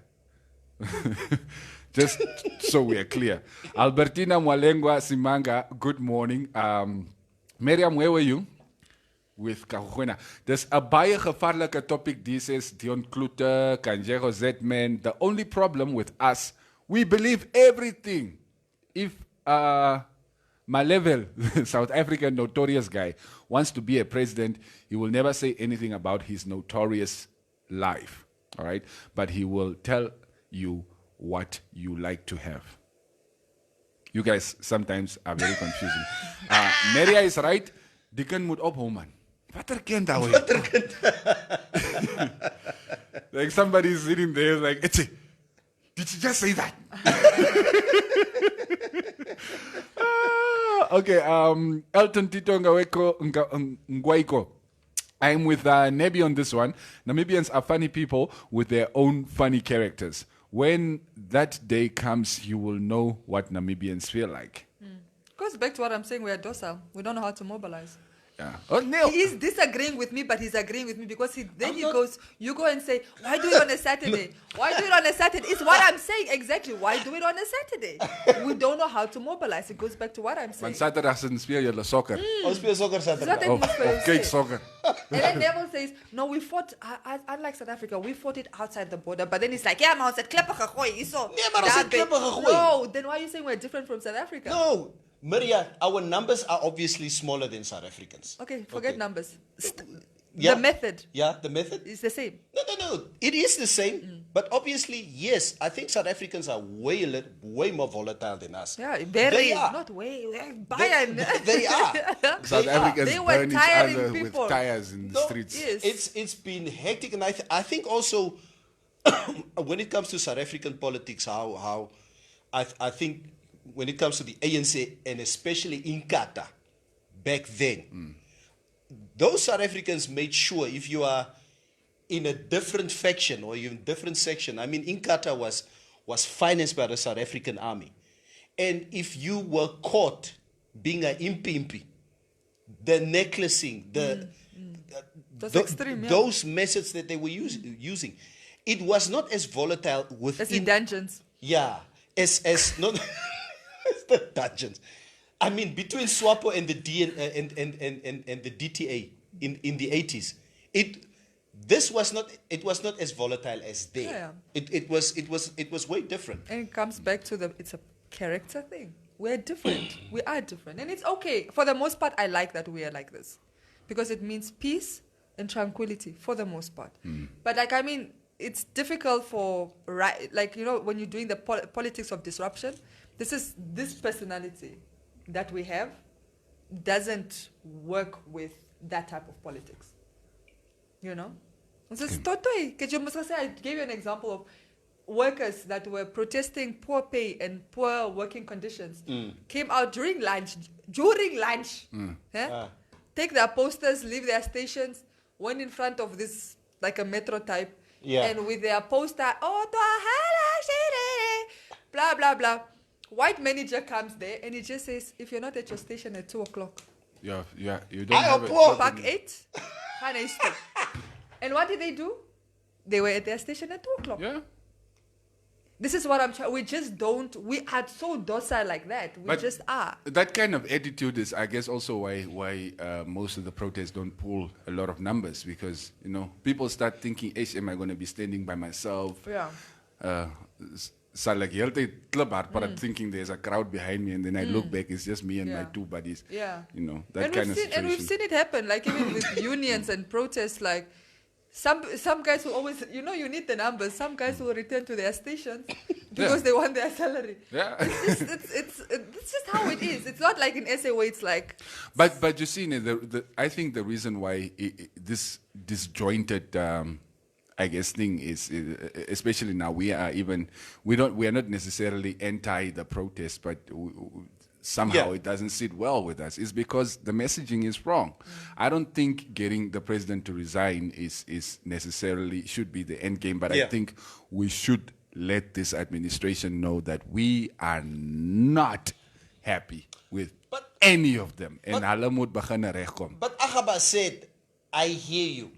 Speaker 1: Just so we are clear. Albertina Mwalengwa Simanga, good morning. Miriam, where were you? With Kahuena. There's a baie gevaarlike topic these days. Dion Klute, Kanjego Zetman. The only problem with us, we believe everything. If Malevel, South African notorious guy, wants to be a president. He will never say anything about his notorious life, all right? But he will tell you what you like to have. You guys sometimes are very confusing. Maria is right. Dikken moet ophou man. Wat kind daai? Like somebody is sitting there like, Etsy, did you just say that? Okay, Elton Tito Ngwaiko. I'm with Nebi on this one. Namibians are funny people with their own funny characters. When that day comes, you will know what Namibians feel like.
Speaker 3: Goes back to what I'm saying, we are docile. We don't know how to mobilize.
Speaker 1: Yeah. Oh, no.
Speaker 3: He is disagreeing with me, but he's agreeing with me because goes, you go and say, why do it on a Saturday? Why do it on a Saturday? It's what I'm saying exactly. Why do it on a Saturday? We don't know how to mobilize. It goes back to what I'm saying.
Speaker 1: On Saturday, speel julle soccer.
Speaker 2: Ons speel sokker Saterdag.
Speaker 1: Cake soccer.
Speaker 3: And then Neville says, no, we fought, unlike South Africa, we fought it outside the border. But then it's like, yeah, man, it's klippe gegooi.
Speaker 2: Nee, maar ons het klippe gegooi.
Speaker 3: No, then why are you saying we're different from South Africa?
Speaker 2: No. Maria, our numbers are obviously smaller than South Africans.
Speaker 3: Okay, forget numbers.
Speaker 2: Yeah.
Speaker 3: The method.
Speaker 2: Yeah, the method?
Speaker 3: Is the same.
Speaker 2: No. It is the same. But obviously, yes, I think South Africans are way more volatile than us.
Speaker 3: Yeah, very.
Speaker 2: They are.
Speaker 3: Not way.
Speaker 2: They are.
Speaker 1: South Africans
Speaker 3: They were
Speaker 1: burn each
Speaker 3: tiring
Speaker 1: other
Speaker 3: people.
Speaker 1: with tires in the streets.
Speaker 3: Yes.
Speaker 2: It's been hectic, and I think also when it comes to South African politics, how I think when it comes to the ANC and especially Inkatha back then, those South Africans made sure if you are in a different faction or you're in a different section, I mean, Inkatha was financed by the South African army. And if you were caught being an impimpi, the necklacing,
Speaker 3: That's extreme, yeah.
Speaker 2: those methods that they were using, it was not as volatile within...
Speaker 3: As in dungeons.
Speaker 2: Yeah, as not... as the dungeons. I mean, between SWAPO and the and the DTA in the 80s, it was not as volatile as there.
Speaker 3: Yeah.
Speaker 2: It was way different.
Speaker 3: And it comes back to it's a character thing. We're different. We are different. And it's okay. For the most part, I like that we are like this. Because it means peace and tranquility for the most part. But it's difficult for, when you're doing the politics of disruption, this personality that we have doesn't work with that type of politics. You know? I gave you an example of workers that were protesting poor pay and poor working conditions came out during lunch. Take their posters, leave their stations, went in front of this, like a metro type, and with their poster, blah, blah, blah. White manager comes there and he just says, if you're not at your station at 2 o'clock,
Speaker 1: you don't have a
Speaker 3: back 8, and what did they do? They were at their station at 2 o'clock.
Speaker 1: Yeah.
Speaker 3: This is what I'm trying. We are so docile like that. We just are.
Speaker 1: That kind of attitude is, I guess, also why most of the protests don't pull a lot of numbers, because, people start thinking, am I going to be standing by myself?
Speaker 3: Yeah.
Speaker 1: So like thinking there's a crowd behind me, and then I look back, it's just me and my two buddies.
Speaker 3: Yeah.
Speaker 1: That kind of situation.
Speaker 3: And we've seen it happen, like even with unions and protests, like some guys will always, you need the numbers. Some guys will return to their stations because they want their salary.
Speaker 1: Yeah.
Speaker 3: It's just how it is. It's not like in SA where it's like.
Speaker 1: But you see, I think the reason why this disjointed, I guess, thing is, especially now, we are not necessarily anti the protest, but somehow it doesn't sit well with us. It's because the messaging is wrong. I don't think getting the president to resign is necessarily should be the end game, but I think we should let this administration know that we are not happy with any of them. And
Speaker 2: But Agaba said, I hear you.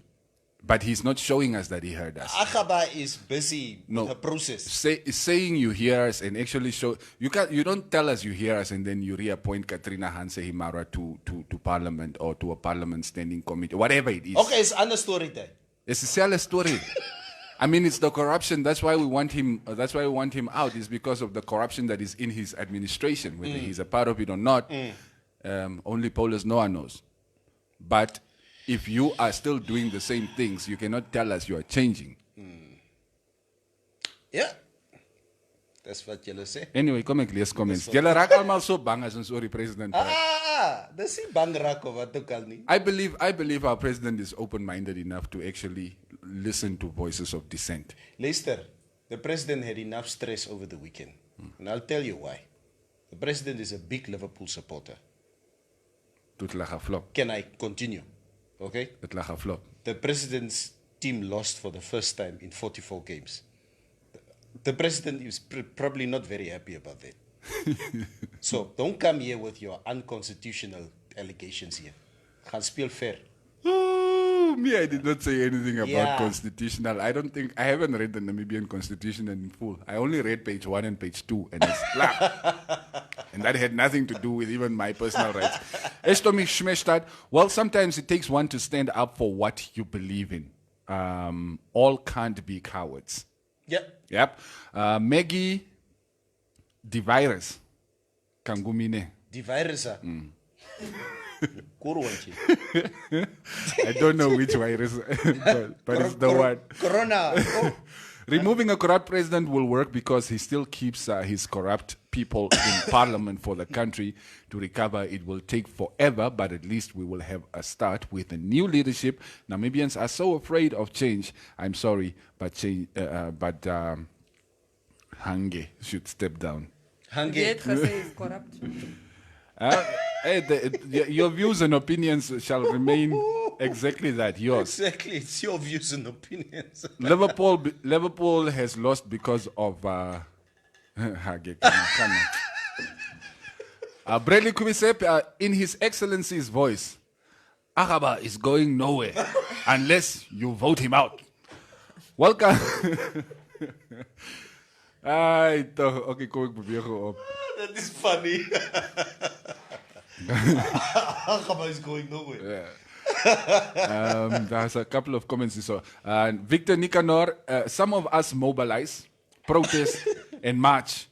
Speaker 1: But he's not showing us that he heard us.
Speaker 2: Agaba is busy with the process.
Speaker 1: Saying you hear us and actually show you don't tell us you hear us and then you reappoint Katrina Hanse Himara to Parliament or to a Parliament standing committee, whatever it is.
Speaker 2: Okay, it's another story there.
Speaker 1: It's a sell story. I mean, it's the corruption. That's why we want him. That's why we want him out. Is because of the corruption that is in his administration. Whether he's a part of it or not, only Paulus Noah knows. But if you are still doing the same things, you cannot tell us you are changing.
Speaker 2: Yeah. That's what you say.
Speaker 1: Anyway, kom ek lees comments. Julle raak almal so bang as ons oor die president praat.
Speaker 2: Dis nie bang raak of wat ook al nie.
Speaker 1: I believe our president is open-minded enough to actually listen to voices of dissent.
Speaker 2: Luister, the president had enough stress over the weekend. And I'll tell you why. The president is a big Liverpool supporter.
Speaker 1: Dit lag flop.
Speaker 2: Can I continue? Okay?
Speaker 1: Dit lag flop.
Speaker 2: The president's team lost for the first time in 44 games. The president is probably not very happy about that. So don't come here with your unconstitutional allegations here. Gaan speel fair.
Speaker 1: Oh, me, I did not say anything about
Speaker 2: Yeah.
Speaker 1: constitutional. I haven't read the Namibian constitution in full. I only read page 1 and page 2, and it's black. And that had nothing to do with even my personal rights. Estomi Schmestad, well, sometimes it takes one to stand up for what you believe in. All can't be cowards. Yep. Maggie, the virus. Kangumine.
Speaker 2: Die virus. I
Speaker 1: I don't know which virus, but it's the one.
Speaker 2: Corona. Oh.
Speaker 1: Removing a corrupt president will work because he still keeps his corrupt people in parliament for the country to recover. It will take forever, but at least we will have a start with a new leadership. Namibians are so afraid of change. I'm sorry, but Hange should step down.
Speaker 3: Hange is corrupt.
Speaker 1: Your views and opinions shall remain exactly that, yours.
Speaker 2: Exactly, it's your views and opinions.
Speaker 1: Liverpool has lost because of Bradley Kubisep, in His Excellency's voice, Agaba is going nowhere unless you vote him out. Welcome. Okay, kom ek beweeg op.
Speaker 2: That is funny. Agaba is going nowhere.
Speaker 1: There's a couple of comments. So, Victor Nicanor, some of us mobilize, protest, and march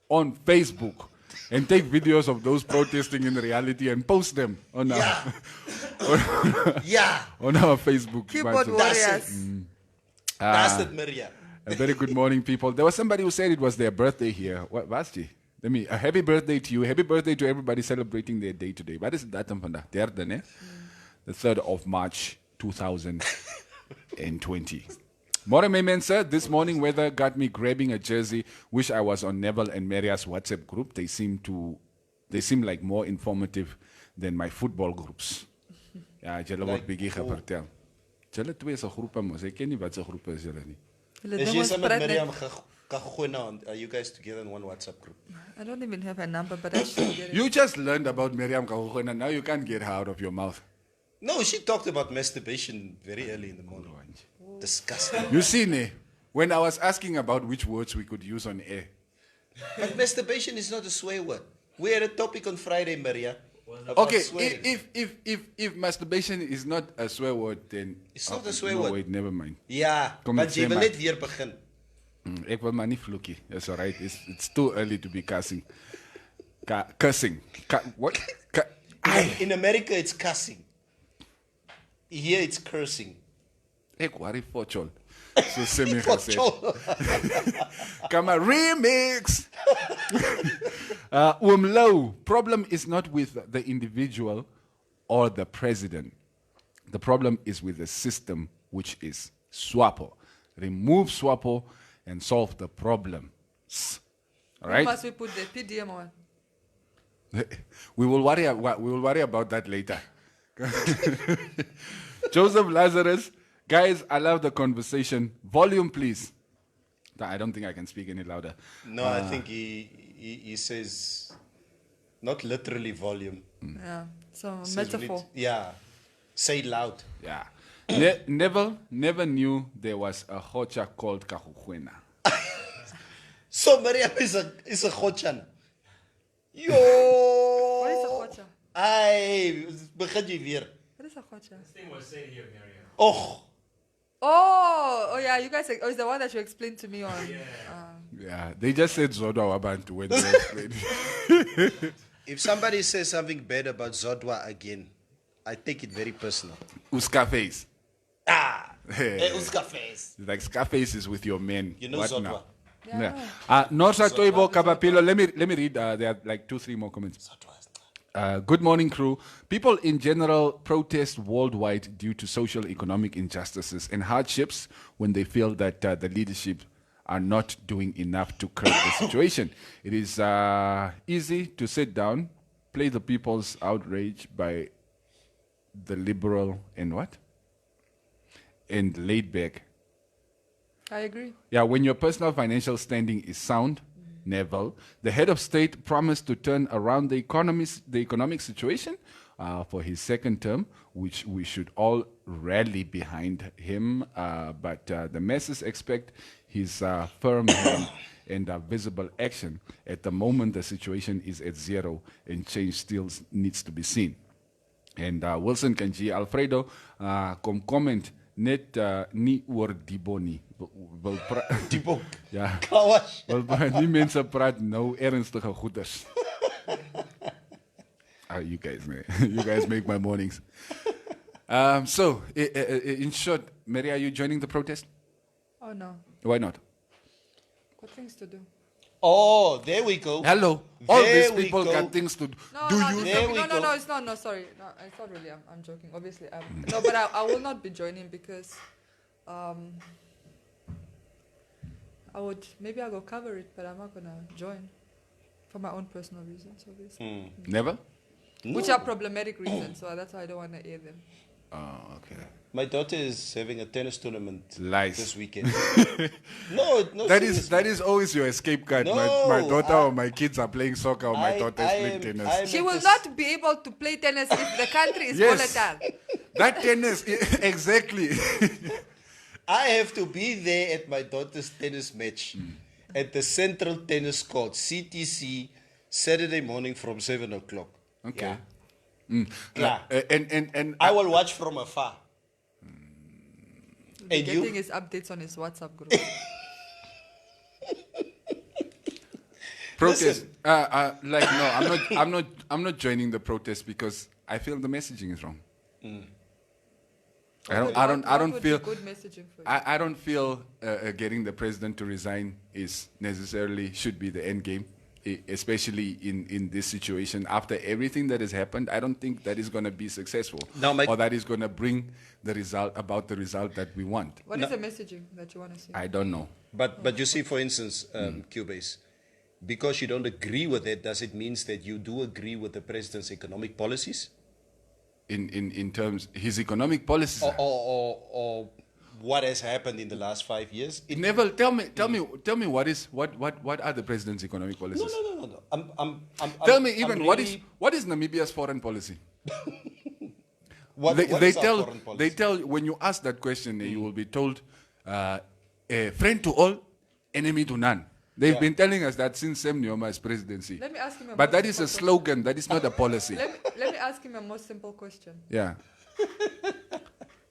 Speaker 1: on Facebook and take videos of those protesting in reality and post them on on our Facebook.
Speaker 3: Keyboard warriors.
Speaker 2: That's it, Maria.
Speaker 1: A very good morning, people. There was somebody who said it was their birthday here. What was it? A happy birthday to you. Happy birthday to everybody celebrating their day today. What is the datum vandaag? Derde, ne? The 3rd of March, 2020. More mense, this morning weather got me grabbing a jersey. Wish I was on Neville and Maria's WhatsApp group. They seem like more informative than my football groups. Ja, julle word bietjie vertel. Julle twee se groepe mos. Ek ken nie wat se groepe is julle nie.
Speaker 2: Is jy saam met Miriam Kagogwena? Are you guys together in one WhatsApp group?
Speaker 3: I don't even have a number, but I should get it.
Speaker 1: You just learned about Miriam Kagogwena. Now you can't get her out of your mouth.
Speaker 2: No, she talked about masturbation very early in the morning. Disgusting.
Speaker 1: You see, ne, when I was asking about which words we could use on air.
Speaker 2: But masturbation is not a swear word. We had a topic on Friday, Maria.
Speaker 1: Okay, if masturbation is not a swear word, then
Speaker 2: It's not a swear word.
Speaker 1: Wait, never mind.
Speaker 2: Ja, maar jy wil net weer begin.
Speaker 1: Ek wil maar nie vloekie. That's all right. It's too early to be cussing. Cussing. What?
Speaker 2: In America, it's cussing. Here, it's cursing.
Speaker 1: Ek worry for chol. So semi gesê. Come on, remix. Low. Problem is not with the individual or the president. The problem is with the system, which is SWAPO. Remove SWAPO and solve the problem. All right?
Speaker 3: Must we put the PDM on?
Speaker 1: We will worry about that later. Joseph Lazarus, guys, I love the conversation. Volume, please. I don't think I can speak any louder.
Speaker 2: No, I think he says not literally volume.
Speaker 3: Yeah, so
Speaker 2: Says
Speaker 3: metaphor.
Speaker 2: yeah, say loud.
Speaker 1: Yeah. Neville never knew there was a hocha called Kagogwena.
Speaker 2: So Maria is a gotcha. Yo.
Speaker 3: What is a gotcha?
Speaker 2: Ai, begin jy weer.
Speaker 3: What is a gotcha?
Speaker 4: This thing was said here, Maria.
Speaker 2: Och.
Speaker 3: Oh, yeah, you guys. Oh, it's the one that you explained to me on.
Speaker 1: Yeah, they just said Zodwa Wabantu when they explained.
Speaker 2: If somebody says something bad about Zodwa again, I take it very personal.
Speaker 1: Scarface.
Speaker 2: Scarface.
Speaker 1: Like Scarface is with your men.
Speaker 2: You know
Speaker 1: What
Speaker 2: Zodwa?
Speaker 1: now?
Speaker 3: Yeah.
Speaker 1: Norsa Toibo Kabapilo. Let me read. There are like 2-3 more comments. Good morning, crew. People in general protest worldwide due to social economic injustices and hardships when they feel that the leadership are not doing enough to curb the situation. It is easy to sit down, play the people's outrage by the liberal and what? And laid back.
Speaker 3: I agree.
Speaker 1: Yeah, when your personal financial standing is sound, Neville, the head of state promised to turn around the economic situation for his second term, which we should all rally behind him. But the masses expect his firm hand and visible action. At the moment, the situation is at zero, and change still needs to be seen. And Wilson Kanji Alfredo comment net nie oor Dibo nie.
Speaker 2: Dibo.
Speaker 1: Ja.
Speaker 2: Kawash.
Speaker 1: Die mense praat nou ernstige goeders. You guys make my mornings. So, in short, Mary, are you joining the protest?
Speaker 3: Oh no,
Speaker 1: Why not?
Speaker 3: got things to do.
Speaker 2: Oh, there we go.
Speaker 1: Hello. All
Speaker 2: There
Speaker 1: these
Speaker 2: we
Speaker 1: people
Speaker 2: go.
Speaker 1: got things to do.
Speaker 3: No,
Speaker 1: Do
Speaker 3: no,
Speaker 1: you?
Speaker 3: I'm
Speaker 2: There
Speaker 3: joking.
Speaker 2: we
Speaker 3: No,
Speaker 2: go.
Speaker 3: it's not. No, sorry. No, it's not really. I'm joking. Obviously, no, but I will not be joining because, I would maybe I'll go cover it, but I'm not gonna join, for my own personal reasons, obviously,
Speaker 1: Never?
Speaker 3: which are problematic reasons. So that's why I don't want to air them.
Speaker 1: Oh, okay.
Speaker 2: My daughter is having a tennis tournament
Speaker 1: Lies.
Speaker 2: this weekend. no,
Speaker 1: That
Speaker 2: seriously.
Speaker 1: is always your escape card.
Speaker 2: No,
Speaker 1: my daughter or my kids are playing soccer or my daughter is playing
Speaker 2: I'm
Speaker 1: tennis.
Speaker 3: She will
Speaker 2: at
Speaker 3: not be able to play tennis if the country is
Speaker 1: Yes.
Speaker 3: volatile.
Speaker 1: That tennis, exactly.
Speaker 2: I have to be there at my daughter's tennis match at the Central Tennis Court, CTC, Saturday morning from 7 o'clock.
Speaker 1: Okay.
Speaker 2: Yeah.
Speaker 1: And
Speaker 2: I will watch from afar. And
Speaker 3: Getting
Speaker 2: you?
Speaker 3: his updates on his WhatsApp group.
Speaker 1: protest. I'm not joining the protest because I feel the messaging is wrong. I don't
Speaker 3: What would be
Speaker 1: feel.
Speaker 3: good messaging for you.
Speaker 1: I don't feel getting the president to resign is necessarily should be the end game, especially in this situation. After everything that has happened, I don't think that is going to be successful,
Speaker 2: Now,
Speaker 1: or that is going to bring the result that we want.
Speaker 3: What is the messaging that you want to see?
Speaker 1: I don't know.
Speaker 2: But you see, for instance, Cubase, because you don't agree with it, does it mean that you do agree with the president's economic policies?
Speaker 1: In terms his economic policies.
Speaker 2: Or what has happened in the last 5 years?
Speaker 1: Neville, tell me what are the president's economic policies?
Speaker 2: No. I'm
Speaker 1: Tell me
Speaker 2: I'm
Speaker 1: even
Speaker 2: really-
Speaker 1: what is Namibia's foreign policy?
Speaker 2: what
Speaker 1: they
Speaker 2: is our
Speaker 1: tell
Speaker 2: foreign policy?
Speaker 1: they tell when you ask that question, you will be told, friend to all, enemy to none. They've been telling us that since Sam Nyoma's presidency.
Speaker 3: Let me ask him a
Speaker 1: But
Speaker 3: more
Speaker 1: that is a
Speaker 3: simple
Speaker 1: slogan. That is not a policy.
Speaker 3: Let me ask him a more simple question.
Speaker 1: Yeah.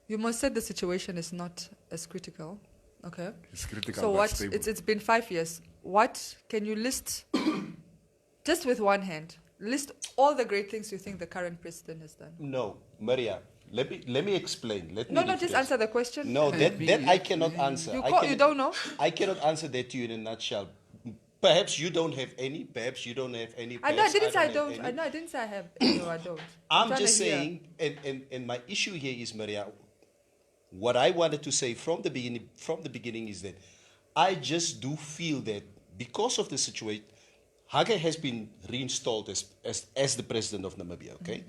Speaker 3: You must say the situation is not as critical, okay?
Speaker 1: It's critical.
Speaker 3: So
Speaker 1: but
Speaker 3: what?
Speaker 1: stable.
Speaker 3: It's been 5 years. What can you list, just with one hand, list all the great things you think the current president has done?
Speaker 2: No, Maria. Let me explain. Let me
Speaker 3: No, just
Speaker 2: rephrase.
Speaker 3: answer the question.
Speaker 2: No, that I cannot answer.
Speaker 3: You don't know?
Speaker 2: I cannot answer that to you in a nutshell. Perhaps you don't have any. Perhaps you don't have any.
Speaker 3: I know. I
Speaker 2: perhaps
Speaker 3: didn't say I
Speaker 2: have
Speaker 3: don't.
Speaker 2: any.
Speaker 3: I know. I didn't say I have. No, I don't.
Speaker 2: I'm
Speaker 3: trying
Speaker 2: just
Speaker 3: to hear.
Speaker 2: saying, and my issue here is, Maria, what I wanted to say from the beginning is that I just do feel that because of the situation, Hage has been reinstalled as the president of Namibia, okay?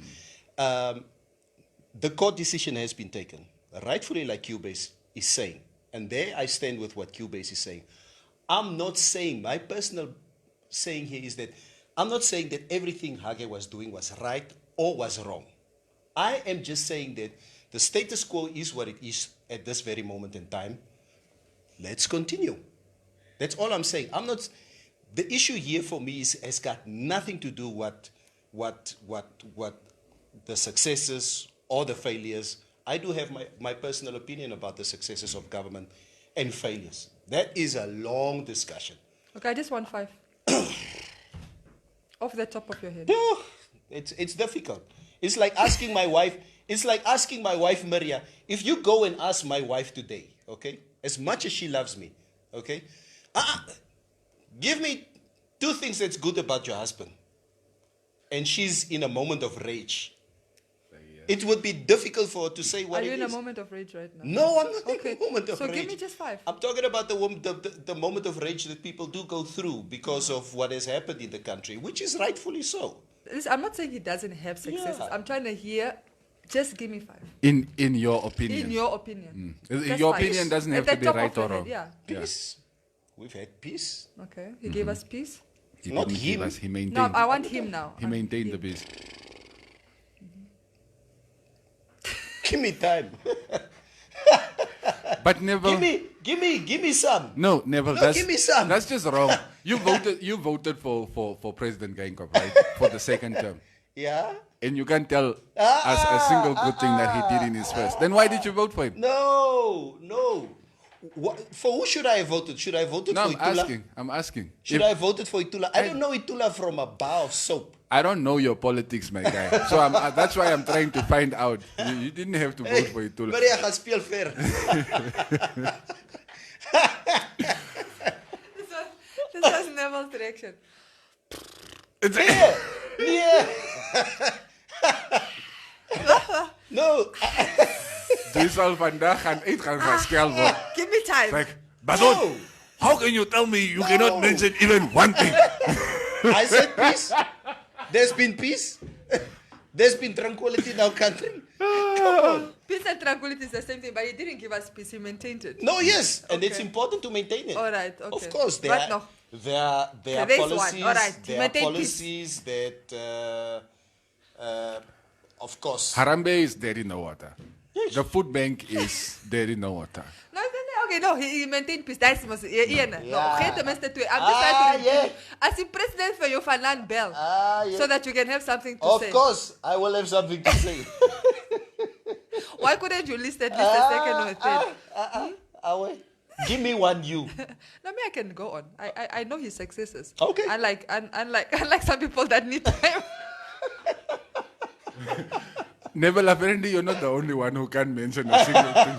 Speaker 2: The court decision has been taken, rightfully, like Cubase is saying. And there I stand with what Cubase is saying. I'm not saying, my personal saying here is that I'm not saying that everything Hage was doing was right or was wrong. I am just saying that the status quo is what it is at this very moment in time. Let's continue. That's all I'm saying. I'm not. The issue here for me has got nothing to do what the successes or the failures. I do have my personal opinion about the successes of government and failures. That is a long discussion.
Speaker 3: Okay, I just want 5. Off the top of your head.
Speaker 2: No, it's difficult. It's like asking my wife, Maria, if you go and ask my wife today, okay, as much as she loves me, okay, give me 2 things that's good about your husband. And she's in a moment of rage. It would be difficult for her to say what
Speaker 3: Are you
Speaker 2: it
Speaker 3: in a
Speaker 2: is.
Speaker 3: moment of rage right now?
Speaker 2: No, I'm not
Speaker 3: Okay.
Speaker 2: in a moment of
Speaker 3: So
Speaker 2: rage.
Speaker 3: give me just 5.
Speaker 2: I'm talking about the moment of rage that people do go through because of what has happened in the country, which is rightfully so.
Speaker 3: Listen, I'm not saying he doesn't have successes.
Speaker 2: Yeah.
Speaker 3: I'm trying to hear. Just give me 5.
Speaker 1: In your opinion.
Speaker 3: In your opinion.
Speaker 1: Your
Speaker 3: Just
Speaker 1: opinion
Speaker 3: 5.
Speaker 1: doesn't have
Speaker 3: At
Speaker 1: to
Speaker 3: the
Speaker 1: be
Speaker 3: top
Speaker 1: right
Speaker 3: of your
Speaker 1: or
Speaker 3: head,
Speaker 1: wrong.
Speaker 3: Yeah.
Speaker 2: Peace. We've had peace.
Speaker 3: Okay. He gave us peace.
Speaker 1: He
Speaker 2: Not
Speaker 1: didn't give
Speaker 2: him.
Speaker 1: us, he maintained.
Speaker 3: No, I want him now.
Speaker 1: He maintained the peace.
Speaker 2: Give me time.
Speaker 1: But Neville,
Speaker 2: give me some.
Speaker 1: no, Neville,
Speaker 2: No,
Speaker 1: that's,
Speaker 2: give me some.
Speaker 1: that's just wrong. You voted for President Gainkop, right? For the second term.
Speaker 2: Yeah?
Speaker 1: And you can't tell us a single good thing that he did in his first. Then why did you vote for him?
Speaker 2: No. For who should I have voted? Should I have voted
Speaker 1: No,
Speaker 2: for Itula?
Speaker 1: I'm asking.
Speaker 2: Should
Speaker 1: If-
Speaker 2: I have voted for Itula? I don't know Itula from a bar of soap.
Speaker 1: I don't know your politics, my guy. So that's why I'm trying to find out. You didn't have to vote for Itula.
Speaker 2: Maria, gaan speel ver.
Speaker 3: This was Neville's direction.
Speaker 2: Yeah. No.
Speaker 1: Jy sal vandag gaan uitgaan van skel word.
Speaker 3: Give me time.
Speaker 1: Like, Baton, how can you tell me you cannot mention even one thing?
Speaker 2: I said peace. There's been peace. There's been tranquility in our country. Come on.
Speaker 3: Peace and tranquility is the same thing, but he didn't give us peace. He maintained it.
Speaker 2: No, yes, and it's
Speaker 3: Okay.
Speaker 2: important to maintain it.
Speaker 3: All right, okay.
Speaker 2: Of course, there
Speaker 3: What
Speaker 2: are,
Speaker 3: noch?
Speaker 2: there are
Speaker 3: Okay, there's one.
Speaker 2: policies.
Speaker 3: All right,
Speaker 2: There are
Speaker 3: maintain peace.
Speaker 2: policies that, of course.
Speaker 1: Harambe is dead in the water. The food bank is dead in the water.
Speaker 3: No, he maintained peace. That's most. Ian, no,
Speaker 2: Yeah.
Speaker 3: geen tenminste twee. I'm just trying to.
Speaker 2: Yeah.
Speaker 3: As the president for your Fanan Bell,
Speaker 2: Yeah.
Speaker 3: so that you can have something to
Speaker 2: Of
Speaker 3: say.
Speaker 2: course, I will have something to say.
Speaker 3: Why couldn't you list at least the second or third?
Speaker 2: Awe. Give me one you.
Speaker 3: No, me, I can go on. I know his successes.
Speaker 2: Okay.
Speaker 3: Unlike some people that need time.
Speaker 1: Neville, apparently you're not the only one who can't mention a single thing.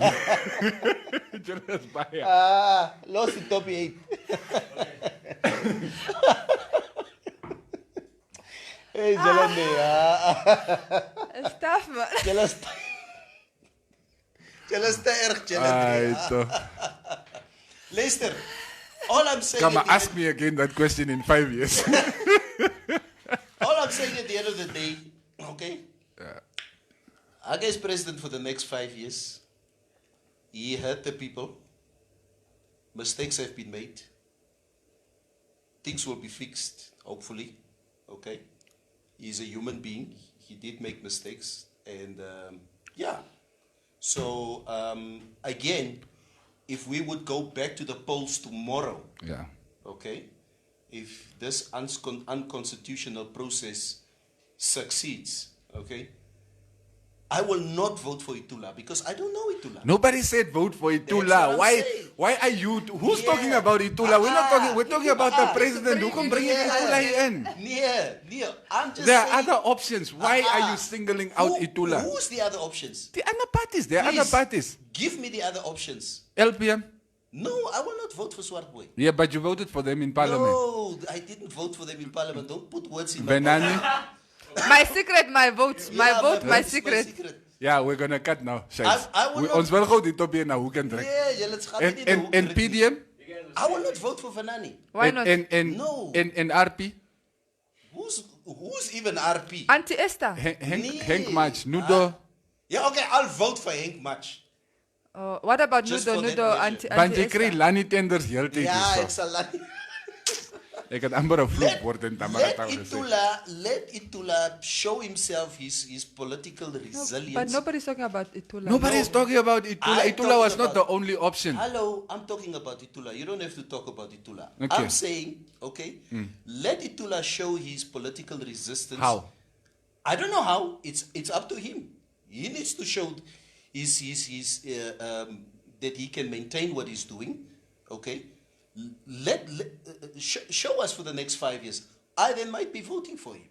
Speaker 1: Jealous buyer.
Speaker 2: Lost in top 8. Hey, Jalande.
Speaker 3: Stuff, man.
Speaker 2: Jealous te erg,
Speaker 1: Ay,
Speaker 2: Jalande.
Speaker 1: to.
Speaker 2: Luister, all I'm saying
Speaker 1: Come
Speaker 2: at the
Speaker 1: ask me again that question in 5 years.
Speaker 2: all I'm saying at the end of the day, okay? Aga is president for the next 5 years. He hurt the people. Mistakes have been made. Things will be fixed, hopefully. Okay? He's a human being. He did make mistakes. And yeah. So, again, if we would go back to the polls tomorrow,
Speaker 1: Yeah.
Speaker 2: okay, if this unconstitutional process succeeds, okay, I will not vote for Itula because I don't know Itula.
Speaker 1: Nobody said vote for
Speaker 2: That's
Speaker 1: Itula.
Speaker 2: what I'm saying.
Speaker 1: Why are you? Who's
Speaker 2: Yeah.
Speaker 1: talking about Itula? We're not talking. We're talking about the president. Who can bring
Speaker 2: Yeah.
Speaker 1: Itula in?
Speaker 2: Yeah. I'm just
Speaker 1: There are
Speaker 2: saying,
Speaker 1: other options. Why are you singling out Itula?
Speaker 2: Who's the other options?
Speaker 1: The other parties. There are
Speaker 2: Please,
Speaker 1: other parties.
Speaker 2: Give me the other options.
Speaker 1: LPM.
Speaker 2: No, I will not vote for Swartboy.
Speaker 1: Yeah, but you voted for them in parliament.
Speaker 2: No, I didn't vote for them in parliament. Don't put words in my mouth.
Speaker 1: Benani.
Speaker 3: My secret, my vote. My
Speaker 2: Yeah,
Speaker 3: vote, my
Speaker 2: vote is
Speaker 3: secret.
Speaker 1: Yeah, we're gonna cut now.
Speaker 2: I will not-
Speaker 1: Ons wil gou die top hier na hoe kan trek.
Speaker 2: Yeah, let's have it in the hoek
Speaker 1: En
Speaker 2: druk.
Speaker 1: PDM?
Speaker 2: I will not vote for Vanani.
Speaker 3: Why not?
Speaker 2: No.
Speaker 1: En RP?
Speaker 2: Who's even RP?
Speaker 3: Auntie Esther.
Speaker 1: Henk Match, Nudo.
Speaker 2: Yeah, okay, I'll vote for Henk Match.
Speaker 3: What about
Speaker 2: Just
Speaker 3: Nudo?
Speaker 2: for that
Speaker 3: Nudo,
Speaker 2: measure.
Speaker 3: Auntie
Speaker 1: Want jy
Speaker 3: Esther.
Speaker 1: kry Lani tenders heeltyd
Speaker 2: Yeah,
Speaker 1: hierso.
Speaker 2: it's a lot.
Speaker 1: Ek het amper 'n vloek word in Tamarata gesê.
Speaker 2: Let Itula show himself his political resilience.
Speaker 3: But nobody's talking about Itula.
Speaker 1: Nobody is talking about Itula.
Speaker 2: I'm
Speaker 1: Itula was
Speaker 2: talking
Speaker 1: not the
Speaker 2: about-
Speaker 1: only option.
Speaker 2: Hello, I'm talking about Itula. You don't have to talk about Itula.
Speaker 1: Okay.
Speaker 2: I'm saying, okay, let Itula show his political resistance.
Speaker 1: How?
Speaker 2: I don't know how. It's up to him. He needs to show. that he can maintain what he's doing, okay, show us for the next 5 years. I then might be voting for him,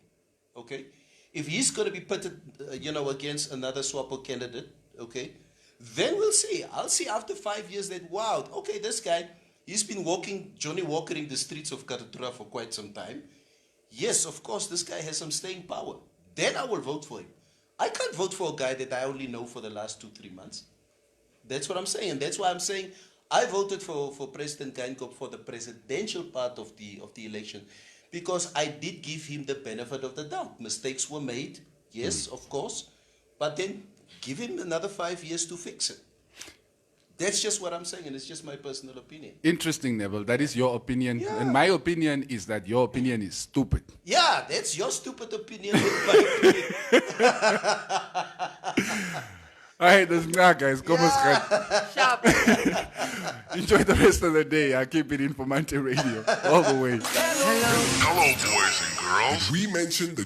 Speaker 2: okay. If he's going to be pitted, against another SWAPO candidate, okay, then we'll see. I'll see after 5 years that, wow, okay, this guy, he's been Johnny Walkering the streets of Karatura for quite some time. Yes, of course, this guy has some staying power. Then I will vote for him. I can't vote for a guy that I only know for the last 2-3 months. That's what I'm saying. And that's why I'm saying I voted for President Geinkop for the presidential part of the election, because I did give him the benefit of the doubt. Mistakes were made, yes, of course, but then give him another 5 years to fix it. That's just what I'm saying, and it's just my personal opinion.
Speaker 1: Interesting, Neville. That is your opinion.
Speaker 2: Yeah.
Speaker 1: And my opinion is that your opinion is stupid.
Speaker 2: Yeah, that's your stupid opinion. My opinion.
Speaker 1: All right, that's now, guys. Come on,
Speaker 3: Sharp.
Speaker 1: enjoy the rest of the day. I'll keep it Informanté Radio all the way.
Speaker 4: Hello, boys and girls.
Speaker 5: We mentioned the